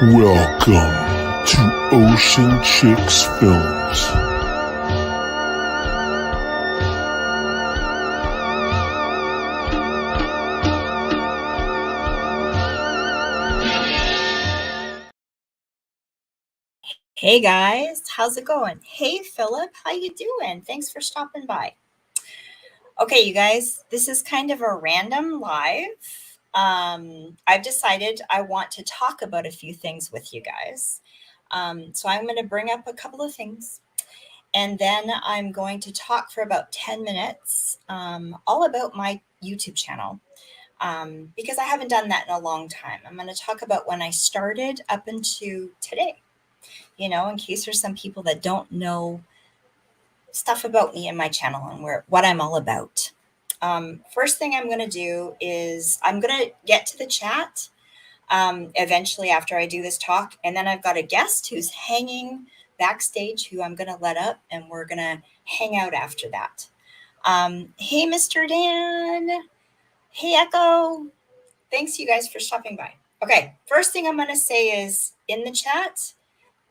Welcome to Ocean Chicks Films. Hey guys, how's it going? Hey Philip, how you doing? Thanks for stopping by. Okay, you guys, this is kind of a random live. I've decided I want to talk about a few things with you guys. So I'm going to bring up a couple of things, and then I'm going to talk for about 10 minutes, all about my YouTube channel. Because I haven't done that in a long time. I'm going to talk about when I started up into today. In case there's some people that don't know stuff about me and my channel and what I'm all about. First thing I'm going to do is I'm going to get to the chat eventually after I do this talk. And then I've got a guest who's hanging backstage who I'm going to let up, and we're going to hang out after that. Hey, Mr. Dan. Hey, Echo. Thanks, you guys, for stopping by. Okay, first thing I'm going to say is in the chat,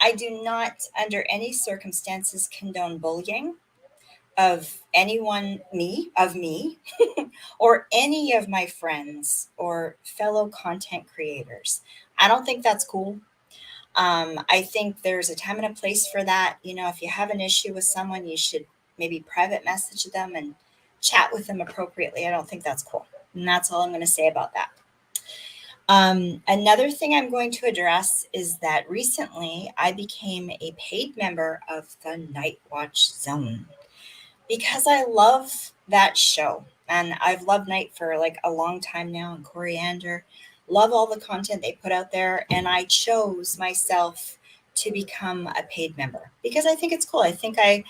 I do not, under any circumstances, condone bullying of anyone, me, or any of my friends or fellow content creators. I don't think that's cool. I think there's a time and a place for that. If you have an issue with someone, you should maybe private message them and chat with them appropriately. I don't think that's cool. And that's all I'm going to say about that. Another thing I'm going to address is that recently I became a paid member of the Night Watch Zone because I love that show. And I've loved Night for like a long time now, and Coriander. Love all the content they put out there. And I chose myself to become a paid member because I think it's cool. I think I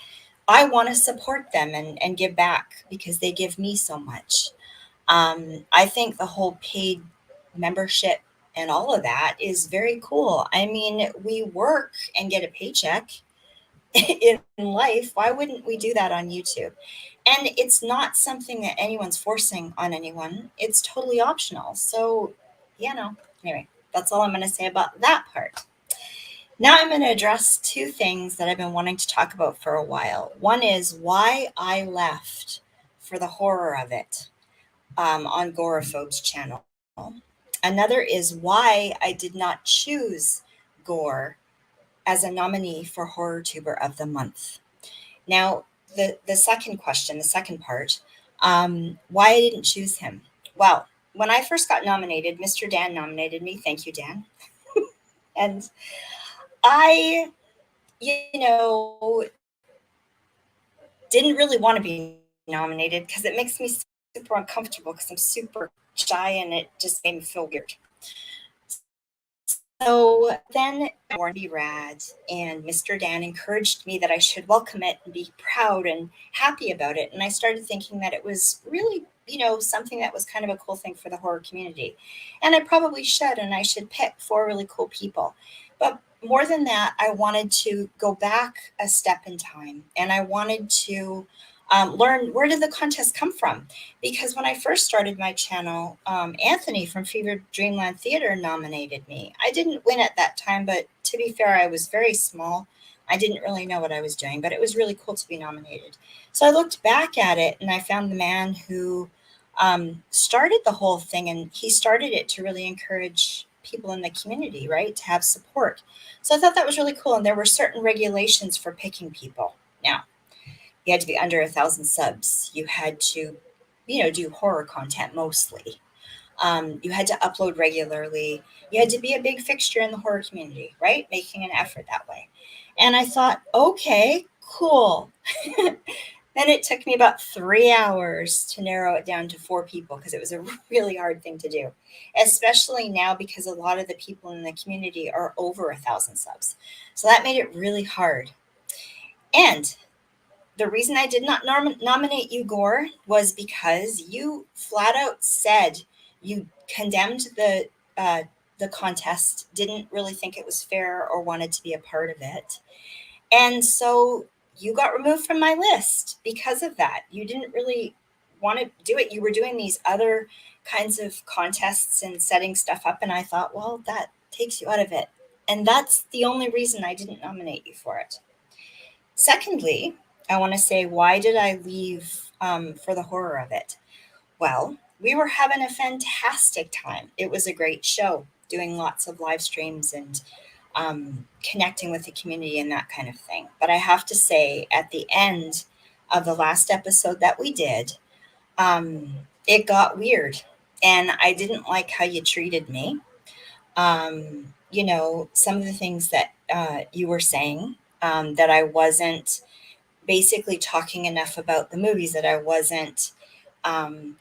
want to support them and give back because they give me so much. I think the whole paid membership and all of that is very cool. I mean, we work and get a paycheck in life. Why wouldn't we do that on YouTube? And it's not something that anyone's forcing on anyone. It's totally optional. So, anyway, that's all I'm going to say about that part. Now I'm going to address two things that I've been wanting to talk about for a while. One is why I left for the horror of it on Goraphobe's channel. Another is why I did not choose Gore as a nominee for Horror Tuber of the Month. Now, the second question, the second part, why I didn't choose him. Well, when I first got nominated, Mr. Dan nominated me. Thank you, Dan. And I, didn't really want to be nominated because it makes me super uncomfortable because I'm super shy and it just made me feel weird. So then Born Be Rad and Mr. Dan encouraged me that I should welcome it and be proud and happy about it. And I started thinking that it was really, something that was kind of a cool thing for the horror community. And I probably should, and I should pick 4 really cool people. But more than that, I wanted to go back a step in time, and I wanted to learn, where did the contest come from? Because when I first started my channel, Anthony from Fever Dreamland Theater nominated me. I didn't win at that time, but to be fair, I was very small. I didn't really know what I was doing, but it was really cool to be nominated. So I looked back at it, and I found the man who started the whole thing, and he started it to really encourage people in the community, right, to have support. So I thought that was really cool, and there were certain regulations for picking people. Now, you had to be under 1,000 subs. You had to, do horror content mostly. You had to upload regularly. You had to be a big fixture in the horror community, right? Making an effort that way. And I thought, okay, cool. Then it took me about 3 hours to narrow it down to 4 people because it was a really hard thing to do, especially now because a lot of the people in the community are over 1,000 subs. So that made it really hard. And the reason I did not nominate you, Gore, was because you flat out said you condemned the contest, didn't really think it was fair or wanted to be a part of it. And so you got removed from my list because of that. You didn't really want to do it. You were doing these other kinds of contests and setting stuff up. And I thought, well, that takes you out of it. And that's the only reason I didn't nominate you for it. Secondly, I want to say, why did I leave for the horror of it? Well, we were having a fantastic time. It was a great show, doing lots of live streams and connecting with the community and that kind of thing. But I have to say, at the end of the last episode that we did, it got weird. And I didn't like how you treated me. Some of the things that you were saying, that I wasn't basically talking enough about the movies, that I wasn't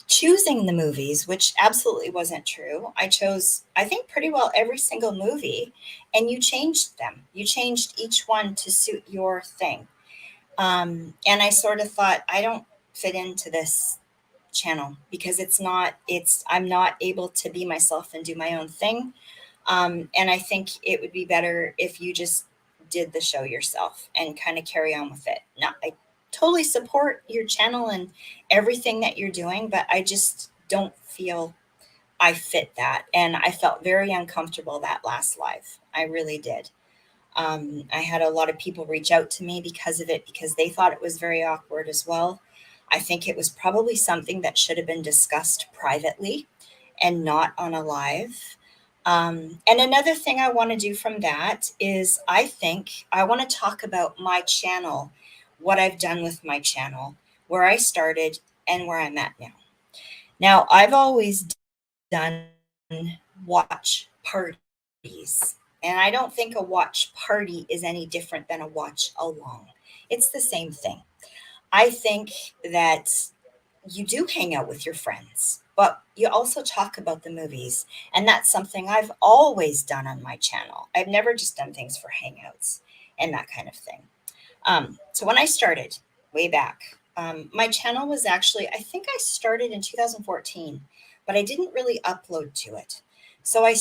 choosing the movies, which absolutely wasn't true. I chose, I think, pretty well every single movie, and you changed them. You changed each one to suit your thing. And I sort of thought, I don't fit into this channel because I'm not able to be myself and do my own thing. And I think it would be better if you just did the show yourself and kind of carry on with it. Now, I totally support your channel and everything that you're doing, but I just don't feel I fit that. And I felt very uncomfortable that last live. I really did. I had a lot of people reach out to me because of it, because they thought it was very awkward as well. I think it was probably something that should have been discussed privately and not on a live. And another thing I want to do from that is, I think I want to talk about my channel, what I've done with my channel, where I started and where I'm at now. Now, I've always done watch parties, and I don't think a watch party is any different than a watch along. It's the same thing. I think that you do hang out with your friends, but you also talk about the movies. And that's something I've always done on my channel. I've never just done things for hangouts and that kind of thing. So when I started way back, my channel was actually, I think I started in 2014, but I didn't really upload to it. So I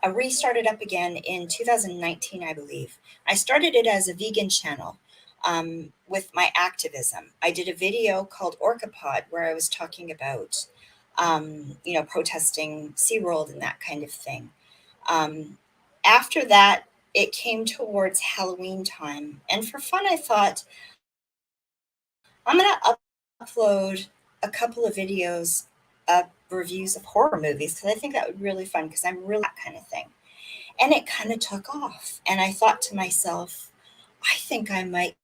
restarted up again in 2019, I believe. I started it as a vegan channel, with my activism. I did a video called Orcapod where I was talking about, protesting SeaWorld and that kind of thing. Um, After that, it came towards Halloween time. And for fun, I thought, I'm going to upload a couple of videos of reviews of horror movies, because I think that would be really fun, because I'm really that kind of thing. And it kind of took off. And I thought to myself, I think I might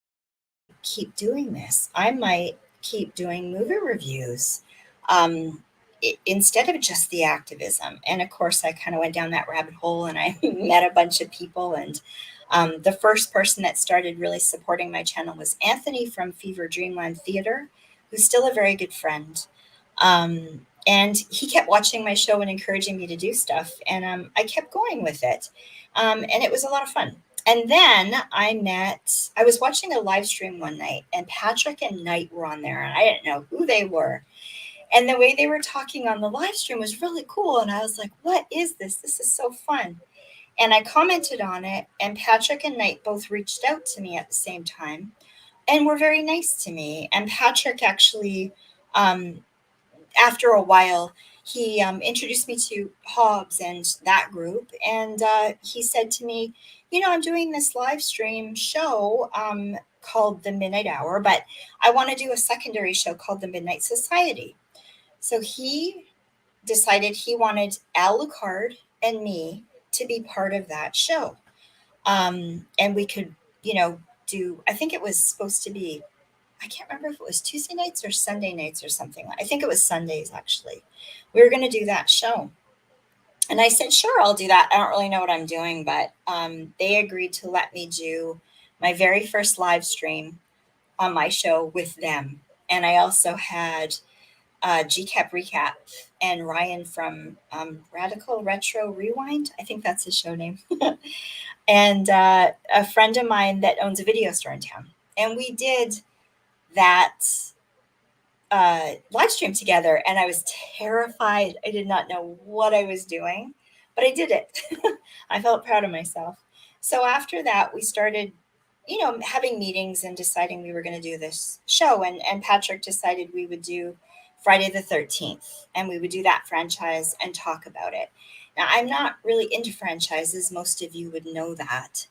keep doing this. I might keep doing movie reviews, instead of just the activism. And of course, I kind of went down that rabbit hole, and I met a bunch of people. And the first person that started really supporting my channel was Anthony from Fever Dreamland Theater, who's still a very good friend. And he kept watching my show and encouraging me to do stuff. And I kept going with it. And it was a lot of fun. And then I was watching a live stream one night, and Patrick and Knight were on there, and I didn't know who they were. And the way they were talking on the live stream was really cool. And I was like, what is this? This is so fun. And I commented on it, and Patrick and Knight both reached out to me at the same time and were very nice to me. And Patrick actually, after a while, he introduced me to Hobbs and that group. And he said to me, I'm doing this live stream show called The Midnight Hour, but I want to do a secondary show called The Midnight Society. So he decided he wanted Alucard and me to be part of that show. And we could, I think it was supposed to be, I can't remember if it was Tuesday nights or Sunday nights or something. I think it was Sundays, actually. We were going to do that show. And I said, sure, I'll do that. I don't really know what I'm doing, but they agreed to let me do my very first live stream on my show with them. And I also had GCAP Recap and Ryan from Radical Retro Rewind. I think that's his show name. And a friend of mine that owns a video store in town. And we did that live stream together, and I was terrified. I did not know what I was doing, but I did it. I felt proud of myself. So after that, we started, having meetings and deciding we were going to do this show. And Patrick decided we would do Friday the 13th, and we would do that franchise and talk about it. Now, I'm not really into franchises. Most of you would know that.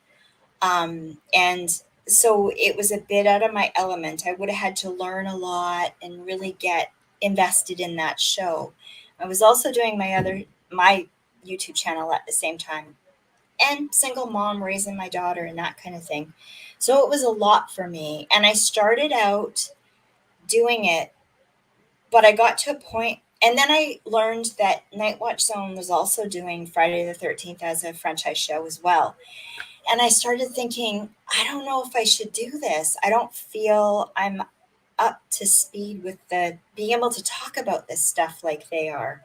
And so it was a bit out of my element. I would have had to learn a lot and really get invested in that show. I was also doing my YouTube channel at the same time, and single mom raising my daughter and that kind of thing. So it was a lot for me. And I started out doing it, but I got to a point, and then I learned that Night Watch Zone was also doing Friday the 13th as a franchise show as well. And I started thinking, I don't know if I should do this. I don't feel I'm up to speed with the being able to talk about this stuff like they are.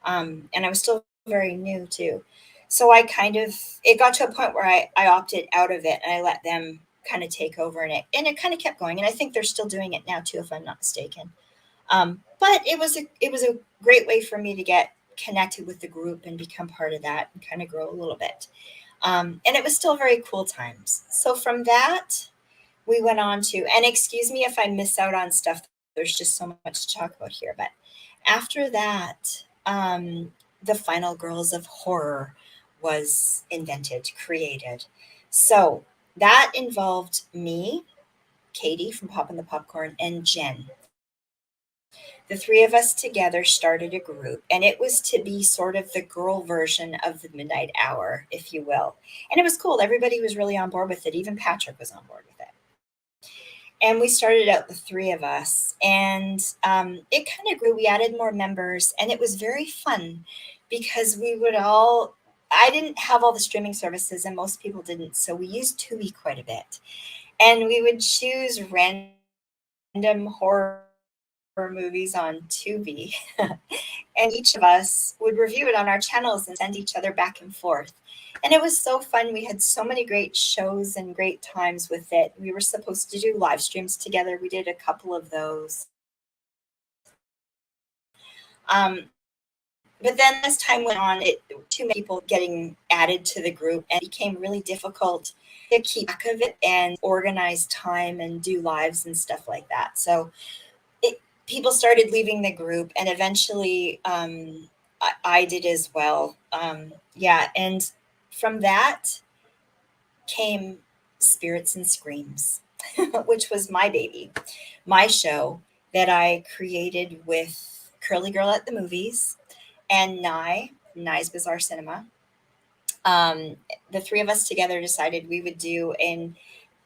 And I was still very new too. So it got to a point where I opted out of it and I let them kind of take over and it kind of kept going. And I think they're still doing it now too, if I'm not mistaken. But it was a great way for me to get connected with the group and become part of that and kind of grow a little bit. And it was still very cool times. So from that, we went on to, and excuse me if I miss out on stuff. There's just so much to talk about here. But after that, the Final Girls of Horror was invented, created. So that involved me, Katie from Poppin' the Popcorn, and Jen. The three of us together started a group, and it was to be sort of the girl version of the Midnight Hour, if you will. And it was cool. Everybody was really on board with it. Even Patrick was on board with it. And we started out the three of us, and it kind of grew. We added more members, and it was very fun because I didn't have all the streaming services, and most people didn't. So we used Tubi quite a bit. And we would choose random horror movies on Tubi. And each of us would review it on our channels and send each other back and forth. And it was so fun. We had so many great shows and great times with it. We were supposed to do live streams together. We did a couple of those. But then as time went on, too many people getting added to the group, and it became really difficult to keep track of it and organize time and do lives and stuff like that. So people started leaving the group, and eventually I did as well. Yeah, and from that came Spirits and Screams, which was my baby, my show that I created with Curly Girl at the Movies and Nye's Bizarre Cinema. The three of us together decided we would do an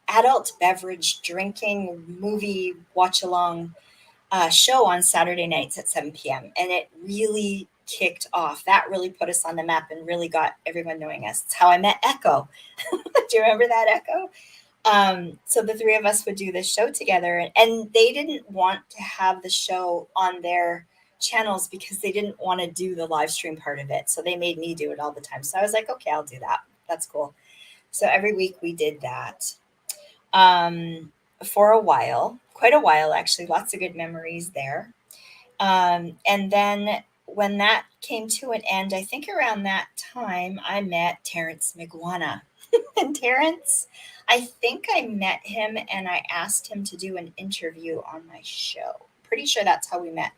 adult beverage drinking movie watch along show on Saturday nights at 7 p.m. And it really kicked off. That really put us on the map and really got everyone knowing us. It's how I met Echo. Do you remember that, Echo? So the three of us would do this show together, and they didn't want to have the show on their channels because they didn't want to do the live stream part of it. So they made me do it all the time. So I was like, okay, I'll do that. That's cool. So every week we did that. For a while, quite a while actually, lots of good memories there. And then when that came to an end, I think around that time, I met Terrence McGuana. And Terrence, I think I met him and I asked him to do an interview on my show. Pretty sure that's how we met.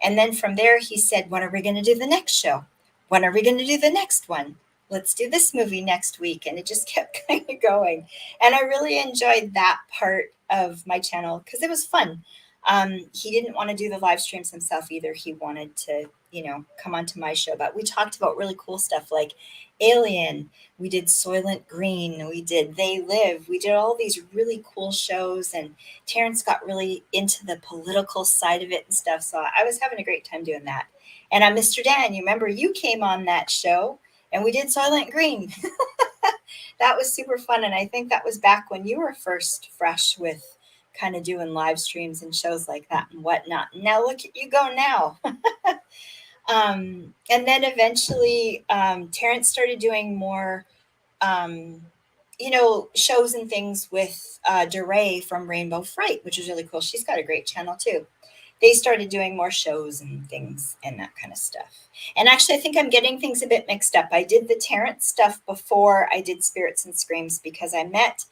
And then from there, he said, when are we going to do the next show? When are we going to do the next one? Let's do this movie next week. And it just kept kind of going. And I really enjoyed that part of my channel because it was fun. He didn't want to do the live streams himself either. He wanted to, come onto my show. But we talked about really cool stuff like Alien. We did Soylent Green. We did They Live. We did all these really cool shows. And Terrence got really into the political side of it and stuff. So I was having a great time doing that. And I'm Mr. Dan. You remember you came on that show and we did Soylent Green. That was super fun. And I think that was back when you were first fresh with kind of doing live streams and shows like that and whatnot. Now look at you go now. And then eventually Terrence started doing more, shows and things with DeRay from Rainbow Fright, which is really cool. She's got a great channel too. They started doing more shows and things and that kind of stuff. And actually, I think I'm getting things a bit mixed up. I did the Terrence stuff before I did Spirits and Screams because I met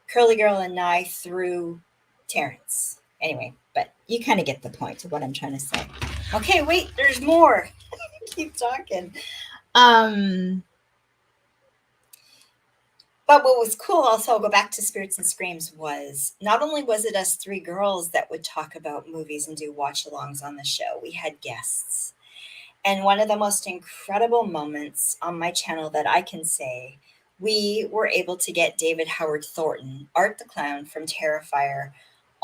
Curly Girl and Nye through Terrence. Anyway, but you kind of get the point of what I'm trying to say. Okay, wait, there's more. Keep talking. Um, but what was cool, also, I'll go back to Spirits and Screams, was not only was it us three girls that would talk about movies and do watch alongs on the show, we had guests. And one of the most incredible moments on my channel that I can say, we were able to get David Howard Thornton, Art the Clown from Terrifier,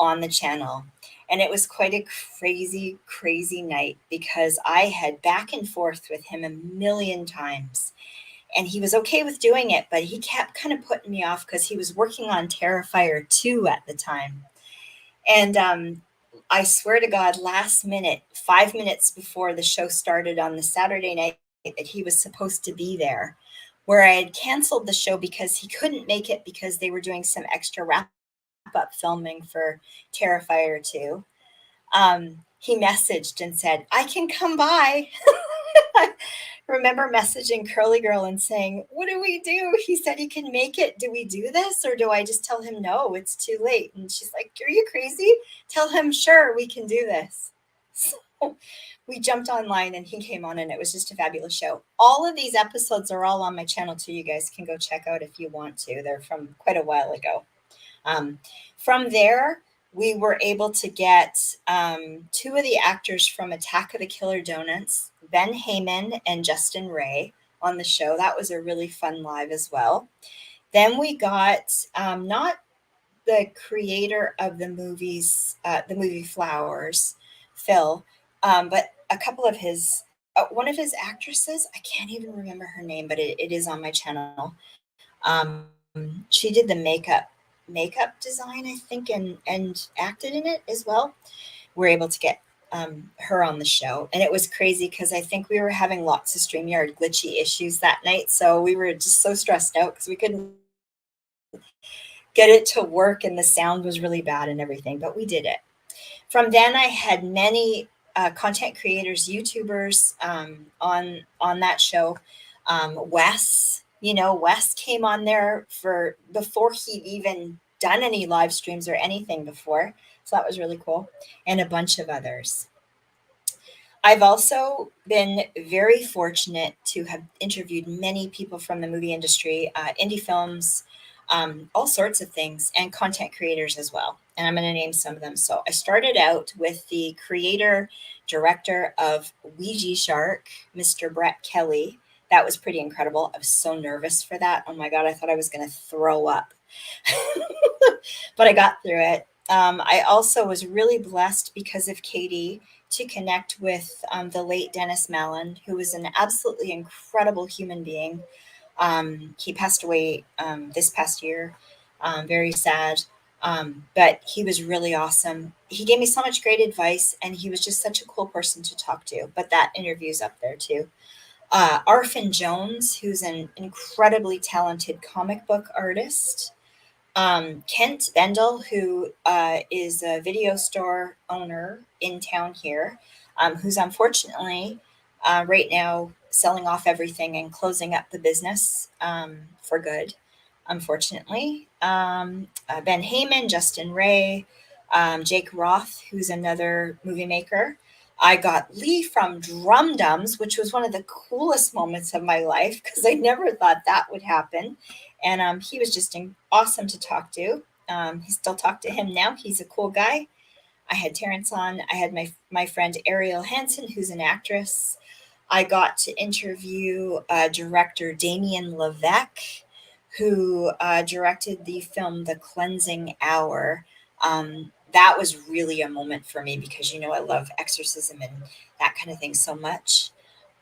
on the channel. And it was quite a crazy, crazy night because I had back and forth with him a million times. And he was okay with doing it, but he kept kind of putting me off because he was working on Terrifier 2 at the time. And I swear to God, last minute, 5 minutes before the show started on the Saturday night that he was supposed to be there, where I had canceled the show because he couldn't make it because they were doing some extra wrap up filming for Terrifier 2. He messaged and said, I can come by. I remember messaging Curly Girl and saying, what do we do? He said he can make it. Do we do this? Or do I just tell him no, it's too late? And she's like, are you crazy? Tell him, sure, we can do this. So we jumped online and he came on and it was just a fabulous show. All of these episodes are all on my channel too. You guys can go check out if you want to. They're from quite a while ago. From there, we were able to get two of the actors from Attack of the Killer Donuts, Ben Heyman and Justin Ray, on the show. That was a really fun live as well. Then we got not the creator of the movies, the movie Flowers, Phil, but a couple of his, one of his actresses, I can't even remember her name, but it is on my channel. She did the makeup design, I think, and acted in it as well. We're able to get her on the show, and it was crazy because I think we were having lots of StreamYard glitchy issues that night, so we were just so stressed out because we couldn't get it to work, and the sound was really bad and everything, but we did it. From then, I had many content creators, YouTubers on that show. Wes, Wes came on there for before he'd even done any live streams or anything before, so that was really cool, and a bunch of others. I've also been very fortunate to have interviewed many people from the movie industry, indie films, all sorts of things, and content creators as well. And I'm going to name some of them. So I started out with the creator, director of Ouija Shark, Mr. Brett Kelly. That was pretty incredible. I was so nervous for that. Oh my God, I thought I was going to throw up. But I got through it. I also was really blessed because of Katie to connect with the late Dennis Mallon, who was an absolutely incredible human being. He passed away this past year, very sad, but he was really awesome. He gave me so much great advice, and he was just such a cool person to talk to. But that interview's up there too. Arfin Jones, who's an incredibly talented comic book artist. Kent Bendel, who is a video store owner in town here, who's unfortunately right now selling off everything and closing up the business for good, unfortunately. Ben Heyman, Justin Ray, Jake Roth, who's another movie maker. I got Lee from Drum Dums, which was one of the coolest moments of my life because I never thought that would happen. And he was just awesome to talk to. He still talk to him now. He's a cool guy. I had Terrence on. I had my friend Ariel Hansen, who's an actress. I got to interview director Damien Levesque, who directed the film The Cleansing Hour. That was really a moment for me because, I love exorcism and that kind of thing so much.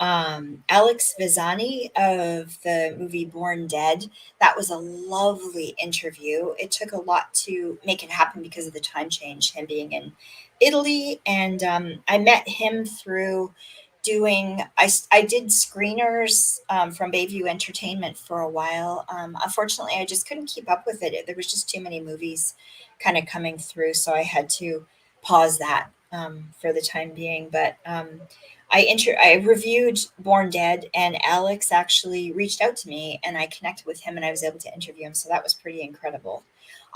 Alex Vizani of the movie Born Dead. That was a lovely interview. It took a lot to make it happen because of the time change, him being in Italy. And I met him through I did screeners from Bayview Entertainment for a while. Unfortunately, I just couldn't keep up with it. There was just too many movies kind of coming through, so I had to pause that for the time being. But I reviewed Born Dead, and Alex actually reached out to me, and I connected with him, and I was able to interview him. So that was pretty incredible.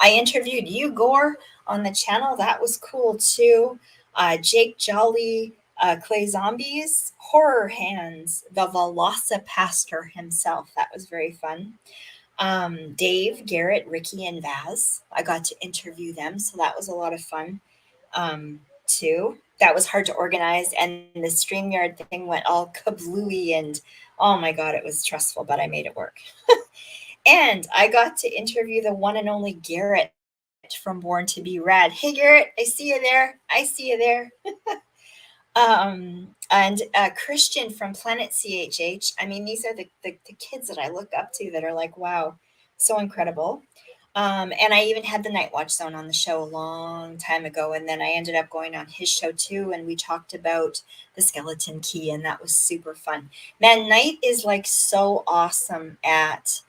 I interviewed you, Gore, on the channel. That was cool too. Jake Jolly, Clay Zombies, Horror Hands, the Velocipaster himself. That was very fun. Dave, Garrett, Ricky, and Vaz. I got to interview them, so that was a lot of fun too. That was hard to organize, and the StreamYard thing went all kablooey, and oh my god, it was stressful, but I made it work. And I got to interview the one and only Garrett from Born to Be Rad. Hey, Garrett, I see you there. I see you there. And Christian from Planet CHH. I mean, these are the kids that I look up to that are like, wow, so incredible. And I even had the Night Watch Zone on the show a long time ago. And then I ended up going on his show too. And we talked about the skeleton key, and that was super fun. Man, Night is like so awesome at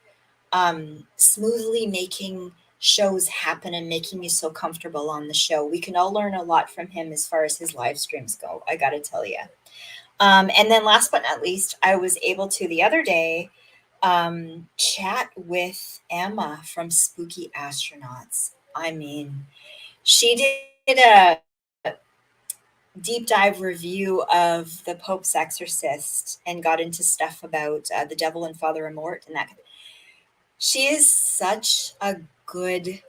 smoothly making shows happen and making you so comfortable on the show. We can all learn a lot from him as far as his live streams go, I gotta tell you. And then last but not least, I was able to the other day chat with Emma from Spooky Astronauts. I mean, she did a deep dive review of the Pope's Exorcist and got into stuff about the devil and Father Amort and that. She is such a good,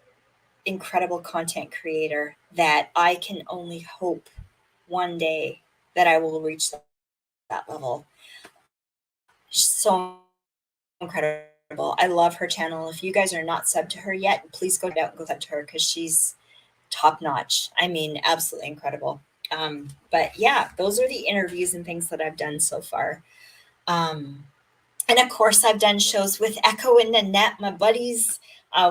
incredible content creator that I can only hope one day that I will reach that level. She's so incredible. I love her channel. If you guys are not subbed to her yet, please go out and go sub to her because she's top notch. I mean, absolutely incredible. But yeah, those are the interviews and things that I've done so far. And of course, I've done shows with Echo and Nanette, my buddies.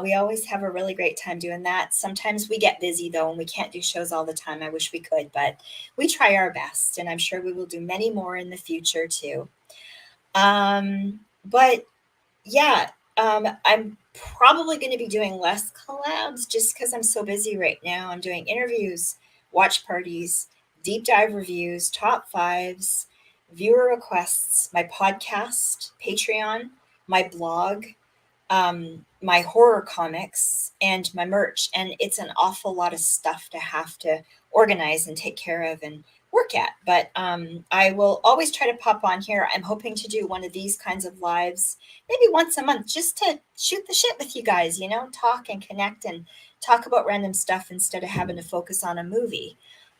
We always have a really great time doing that. Sometimes we get busy though, and we can't do shows all the time. I wish we could, but we try our best, and I'm sure we will do many more in the future too. But yeah, I'm probably going to be doing less collabs just because I'm so busy right now. I'm doing interviews, watch parties, deep dive reviews, top fives, viewer requests, my podcast, Patreon, my blog, my horror comics, and my merch. And it's an awful lot of stuff to have to organize and take care of and work at. But I will always try to pop on here. I'm hoping to do one of these kinds of lives maybe once a month just to shoot the shit with you guys, you know, talk and connect and talk about random stuff instead of having to focus on a movie.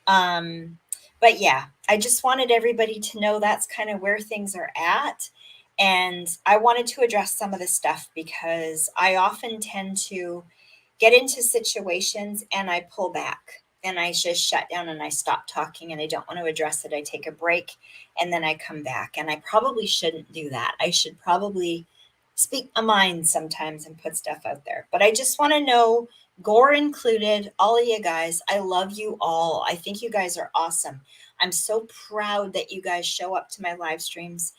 But yeah, I just wanted everybody to know that's kind of where things are at. And I wanted to address some of this stuff because I often tend to get into situations and I pull back and I just shut down and I stop talking and I don't want to address it. I take a break and then I come back. And I probably shouldn't do that. I should probably speak my mind sometimes and put stuff out there. But I just want to know, Gore included, all of you guys, I love you all. I think you guys are awesome. I'm so proud that you guys show up to my live streams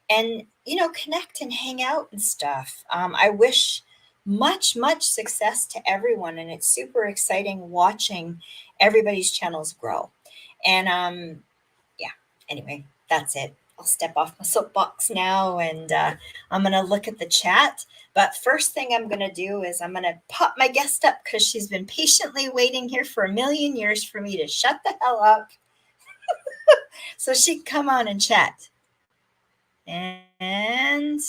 and, you know, connect and hang out and stuff. I wish much success to everyone, and it's super exciting watching everybody's channels grow. And yeah, anyway, that's it. I'll step off my soapbox now and I'm going to look at the chat. But first thing I'm going to do is I'm going to pop my guest up because she's been patiently waiting here for a million years for me to shut the hell up so she can come on and chat. And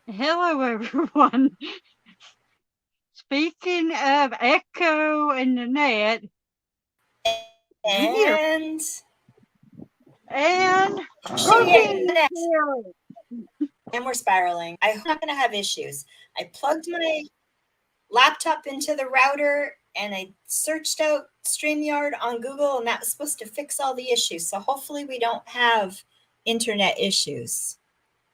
hello, everyone. Speaking of Echo and Nanette, we're here. and And she Protein is here. and we're spiraling. I hope I'm not going to have issues. I plugged my laptop into the router and I searched out StreamYard on Google, and that was supposed to fix all the issues. So hopefully we don't have internet issues.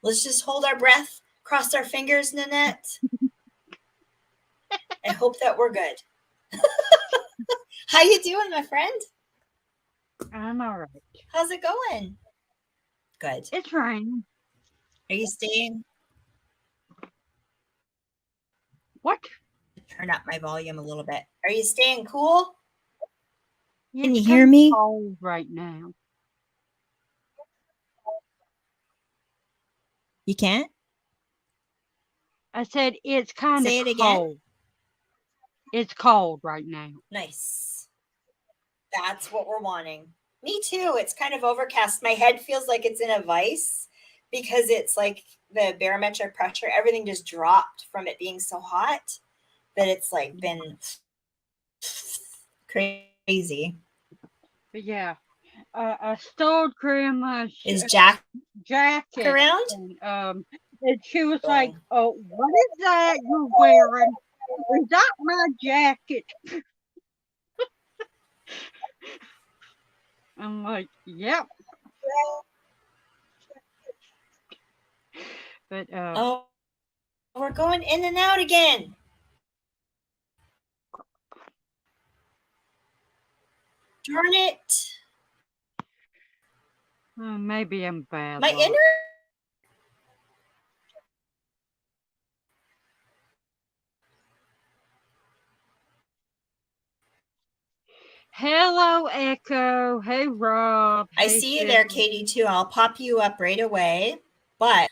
Let's just hold our breath, cross our fingers, Nanette. I hope that we're good. How you doing, my friend? I'm all right. How's it going? Good. It's raining. Are you staying? What? Turn up my volume a little bit. Are you staying cool? Can It's you hear me? cold right now. You can't? I said it's kind of Say it again. cold. It's cold right now. Nice. That's what we're wanting. Me too. It's kind of overcast. My head feels like it's in a vice because it's like the barometric pressure, everything just dropped from it being so hot that it's like been crazy. But yeah, I stole Grandma's Is Jack jacket, around? and she was like, Going. "Oh, what is that you're wearing? Is that my jacket?" I'm like, "Yep." But Oh, we're going in and out again. Darn it. maybe I'm bad My luck. inner. Hello, Echo. Hey, Rob. I Hey, see you there, Sydney. Katie, too. I'll pop you up right away. But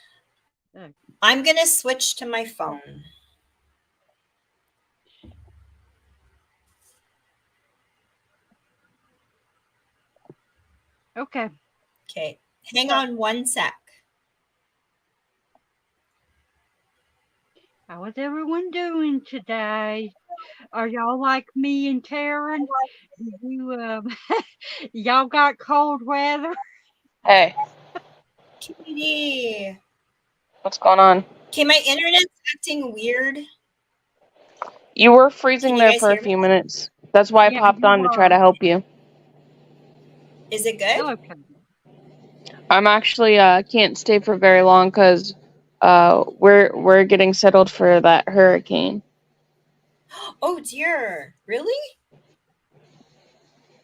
I'm going to switch to my phone. Okay. Okay. Hang on one sec. How is everyone doing today? Are y'all like me and Taryn? You y'all got cold weather? Hey, Katie. what's going on? Okay, my internet's acting weird. You were Can freezing you there guys for a hear me? few minutes. That's why I Yeah, popped you on to try to were. help you. Is it good? Okay. I'm actually can't stay for very long because we're getting settled for that hurricane. Oh, dear. Really?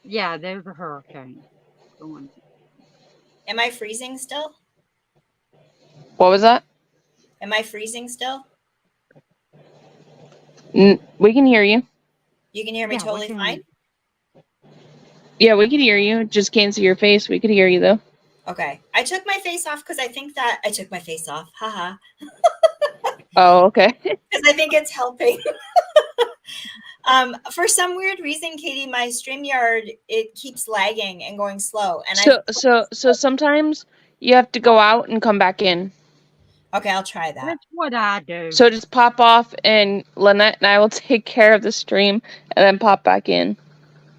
Yeah, there's a hurricane going. Am I freezing still? What was that? Am I freezing still? We can hear you. You can hear me Yeah, we totally fine? can. Yeah, we can hear you. Just can't see your face. We could hear you though. Okay. I took my face off because I think that I took my face off. Haha. Oh, okay. Because I think it's helping. For some weird reason, Katie, my StreamYard, it keeps lagging and going slow. And So sometimes you have to go out and come back in. okay, I'll try that. That's what I do. So just pop off, and Lynette and I will take care of the stream, and then pop back in.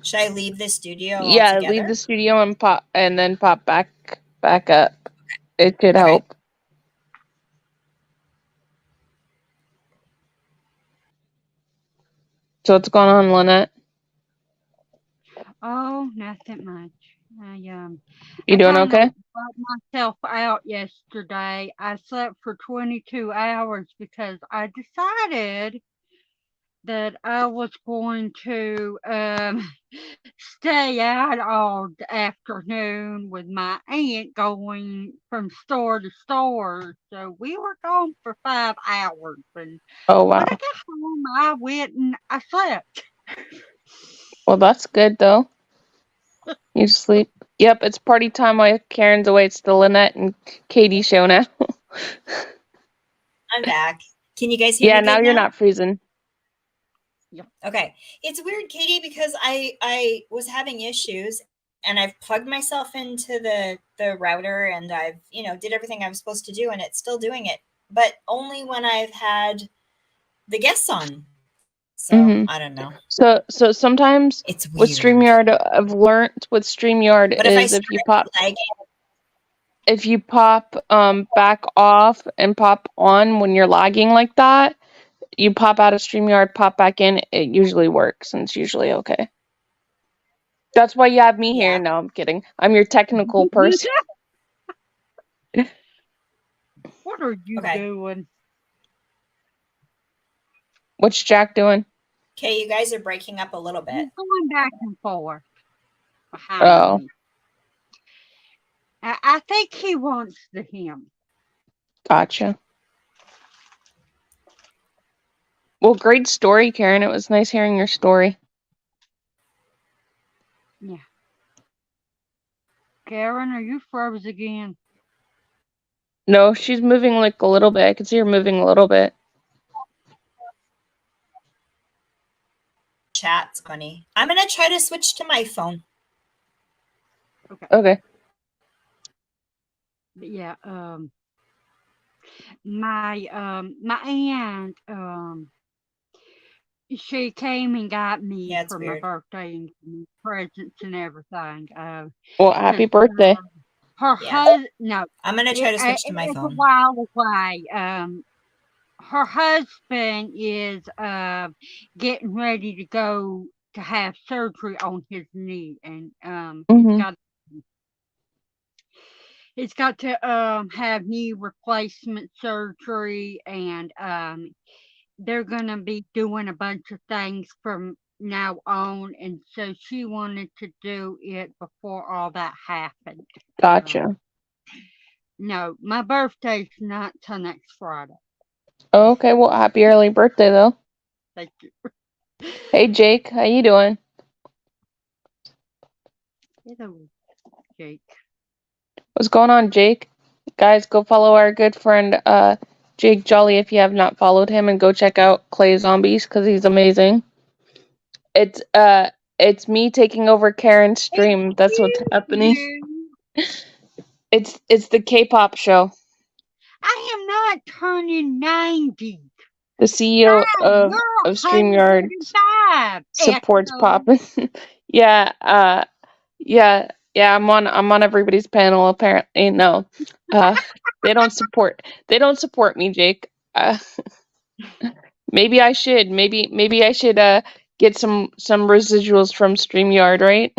Should I leave the studio Yeah, leave altogether? the studio and then pop back up. It could Okay. help. So what's going on, Lynette? Oh, nothing much. You I doing kind okay? of burned myself out yesterday. I slept for 22 hours because I decided that I was going to stay out all afternoon with my aunt going from store to store. So we were gone for 5 hours. And Oh when I wow. got home, I went and I slept. Well, that's good though. You sleep. Yep, it's party time while Karen's away. It's the Lynette and Katie show now. I'm back. Can you guys hear Yeah, me now good you're now? not freezing. Okay. It's weird, Katie, because I was having issues and I've plugged myself into the router and I've, did everything I was supposed to do and it's still doing it, but only when I've had the guests on. So, Mhm. I don't know. So sometimes It's with weird. StreamYard, I've learned with StreamYard But if I is start lagging, if you pop back off and pop on when you're lagging like that, you pop out of StreamYard, pop back in, it usually works and it's usually okay. That's why you have me here. yeah. No, I'm kidding. I'm your technical person. What are you Okay. doing? What's Jack doing? Okay, you guys are breaking up a little bit. He's going back and forth behind Oh, me. I think he wants the hymn. gotcha. Well, great story, Karen. It was nice hearing your story. Yeah. Karen, are you froze again? No, she's moving like a little bit. I can see her moving a little bit. chat's funny. I'm gonna try to switch to my phone. Okay. But yeah, my aunt, she came and got me Yeah, it's for my weird. birthday and gave me presents and everything. Well, 'Cause happy birthday. her Yeah. no, I'm gonna try to switch to my it's a phone. while away. Her husband is getting ready to go to have surgery on his knee, and Mm-hmm. he's got to have knee replacement surgery, and they're gonna be doing a bunch of things from now on, and so she wanted to do it before all that happened. Gotcha. No, my birthday's not till next Friday. Okay, well, happy early birthday, though. Thank you. Hey, Jake, how you doing? Hello, Jake. What's going on, Jake? Guys, go follow our good friend, Jake Jolly if you have not followed him, and go check out Clay Zombies, because he's amazing. It's me taking over Karen's stream. That's what's happening. It's the K-pop show. I am not turning 90. The CEO of You're StreamYard 105. supports Echo. poppin'. Yeah, yeah, I'm on everybody's panel apparently. No. They don't support me, Jake. Maybe I should. Maybe I should get some residuals from StreamYard, right?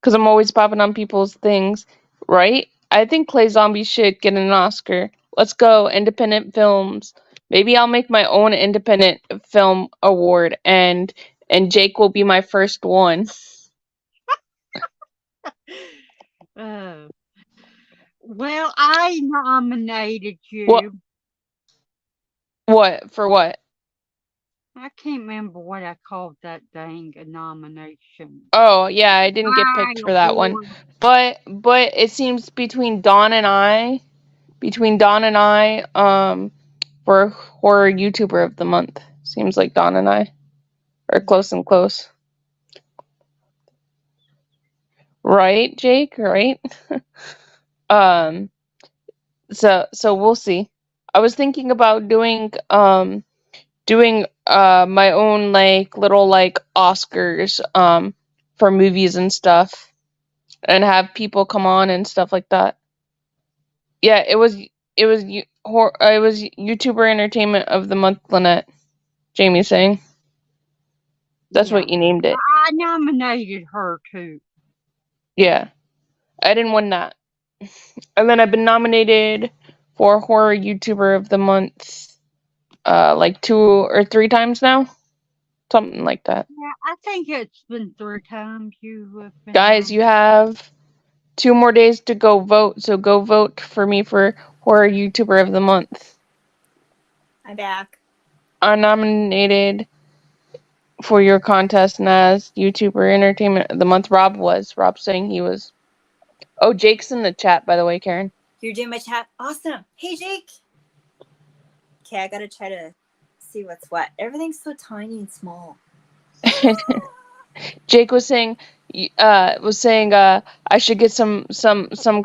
Because I'm always popping on people's things, right? I think Clay Zombie should get an Oscar. Let's go, independent films. Maybe I'll make my own independent film award, and Jake will be my first one. Well, I nominated What? you. What for? What? I can't remember what I called that dang nomination. Oh yeah, I didn't get My picked for that one, award. but it seems between Dawn and I, for horror YouTuber of the month. Seems like Dawn and I are close and close. Right, Jake? Right? um so we'll see. I was thinking about doing my own like little like Oscars for movies and stuff, and have people come on and stuff like that. Yeah, it was YouTuber Entertainment of the Month, Lynette. Jamie saying. That's Yeah. what you named it. I nominated her too. Yeah. I didn't win that. And then I've been nominated for Horror YouTuber of the Month like 2 or 3 times now. Something like that. Yeah, I think it's been 3 times you have been Guys, you nominated. have 2 more days to go vote, so go vote for me for Horror YouTuber of the Month. I'm back. I'm nominated for your contest, and as YouTuber Entertainment of the Month, Rob saying he was. Oh, Jake's in the chat, by the way, Karen. You're doing my chat. Awesome. Hey, Jake. Okay, I gotta try to see what's what. Everything's so tiny and small. Jake was saying I should get some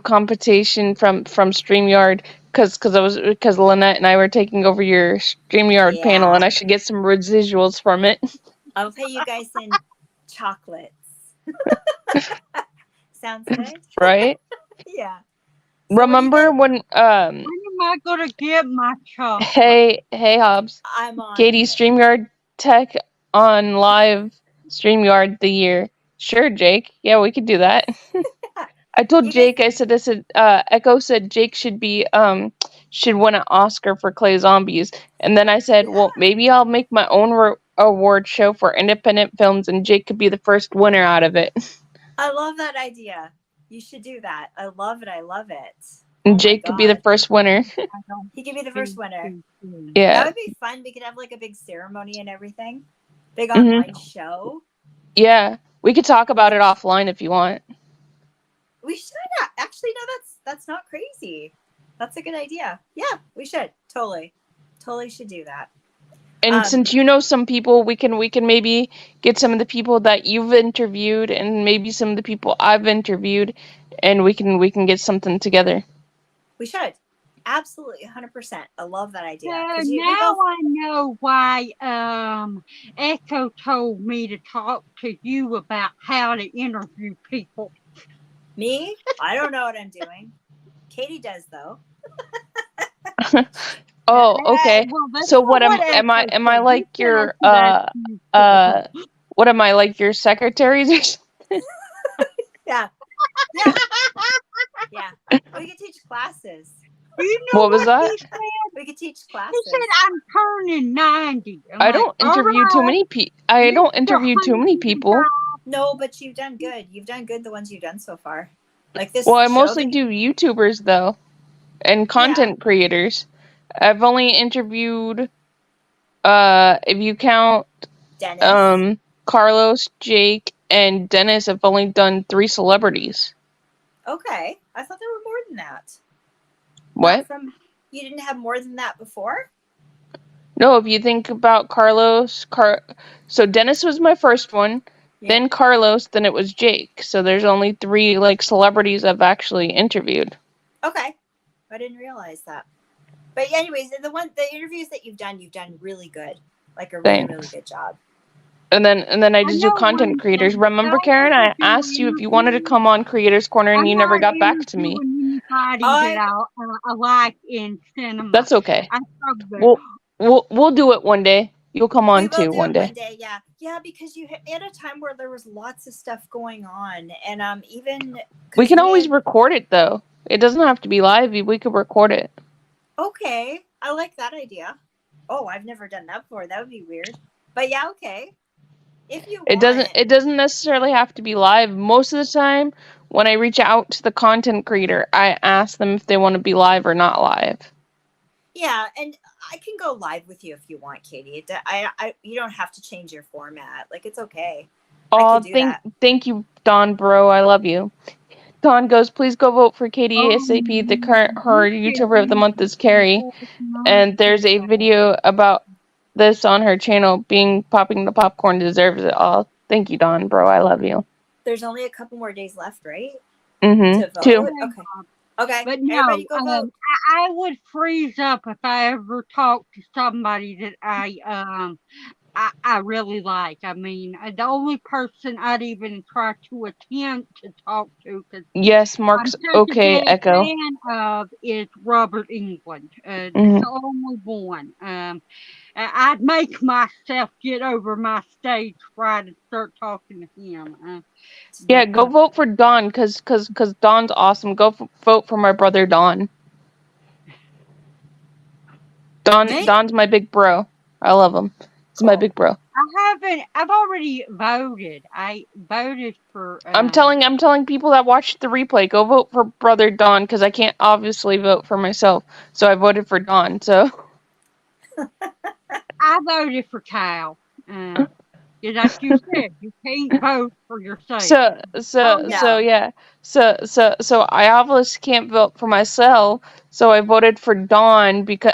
competition from StreamYard because Lynette and I were taking over your StreamYard panel, and I should get some residuals from it. I'll pay you guys in chocolates. Sounds good? Right? Yeah. So Remember when When am I gonna get my chocolate? Hey Hobbs. I'm on Katie, it. StreamYard Tech on live StreamYard the year. Sure, Jake. Yeah, we could do that. I told You Jake, guys, I said, Echo said Jake should win an Oscar for Clay Zombies. And then I said, well, maybe I'll make my own award show for independent films, and Jake could be the first winner out of it. I love that idea. You should do that. I love it. I love it. And Oh Jake could be the first winner. He could be the first winner. That Yeah. would be fun. We could have like a big ceremony and everything. Big Mhm. online show. Yeah. We could talk about it offline if you want. We should actually. No, that's not crazy. That's a good idea. Yeah, we should. Totally should do that. And since you know some people, we can maybe get some of the people that you've interviewed and maybe some of the people I've interviewed, and we can get something together. We should. Absolutely, 100%. I love that idea. So now I know why Echo told me to talk to you about how to interview people. Me? I don't know what I'm doing. Katie does, though. Oh, okay. Well, So what am I like your what am I like your secretaries or something? Yeah. Yeah. We could teach classes. You know What was that? he said? We could teach classes. He said I'm turning 90. I don't interview too many people. I don't interview too many people. No, but you've done good. You've done good the ones you've done so far. Like this. Well, I mostly do YouTubers though, and content creators. I've only interviewed, if you count, Dennis. Carlos, Jake, and Dennis, I've only done 3 celebrities. Okay, I thought there were more than that. What? You didn't have more than that before? No, if you think about Carlos, so Dennis was my first one, then Carlos, then it was Jake. So there's only 3 like celebrities I've actually interviewed. Okay, I didn't realize that. But anyways, the interviews that you've done really good. Like a really, really good job. And then I just do content creators. Remember, Karen, I asked you if you wanted to come on Creators Corner, and you never got back to me. I like in cinema. That's okay. We'll do it one day. You'll come on too one day. Yeah, because you at a time where there was lots of stuff going on, and even we can always record it though. It doesn't have to be live. We could record it. Okay, I like that idea. Oh, I've never done that before. That would be weird. But yeah, okay. If you want. It doesn't necessarily have to be live. Most of the time, when I reach out to the content creator, I ask them if they want to be live or not live. Yeah, and I can go live with you if you want, Katie. You don't have to change your format. Like, it's okay. Oh, thank you, Don, bro. I love you. Don goes, please go vote for Katie ASAP. Her YouTuber of the month is Carrie, and there's a video about this on her channel. Popping the popcorn deserves it all. Thank you, Don, bro. I love you. There's only a couple more days left, right? Mm-hmm. To vote? 2. Okay. But no, I would freeze up if I ever talked to somebody that I really like. I mean, the only person I'd even try to attempt to talk to, because yes, Mark's okay. Echo. Fan of is Robert England. That's the only one. I'd make myself get over my stage fright and start talking to him. Yeah, go vote for Don, because Don's awesome. Go vote for my brother Don. Don's my big bro. I love him. He's my big bro. I've already voted. I voted for. I'm telling people that watch the replay, go vote for brother Don, because I can't obviously vote for myself. So I voted for Don. So. I voted for Kyle. Like you said, you can't vote for yourself. So I obviously can't vote for myself. So I voted for Dawn because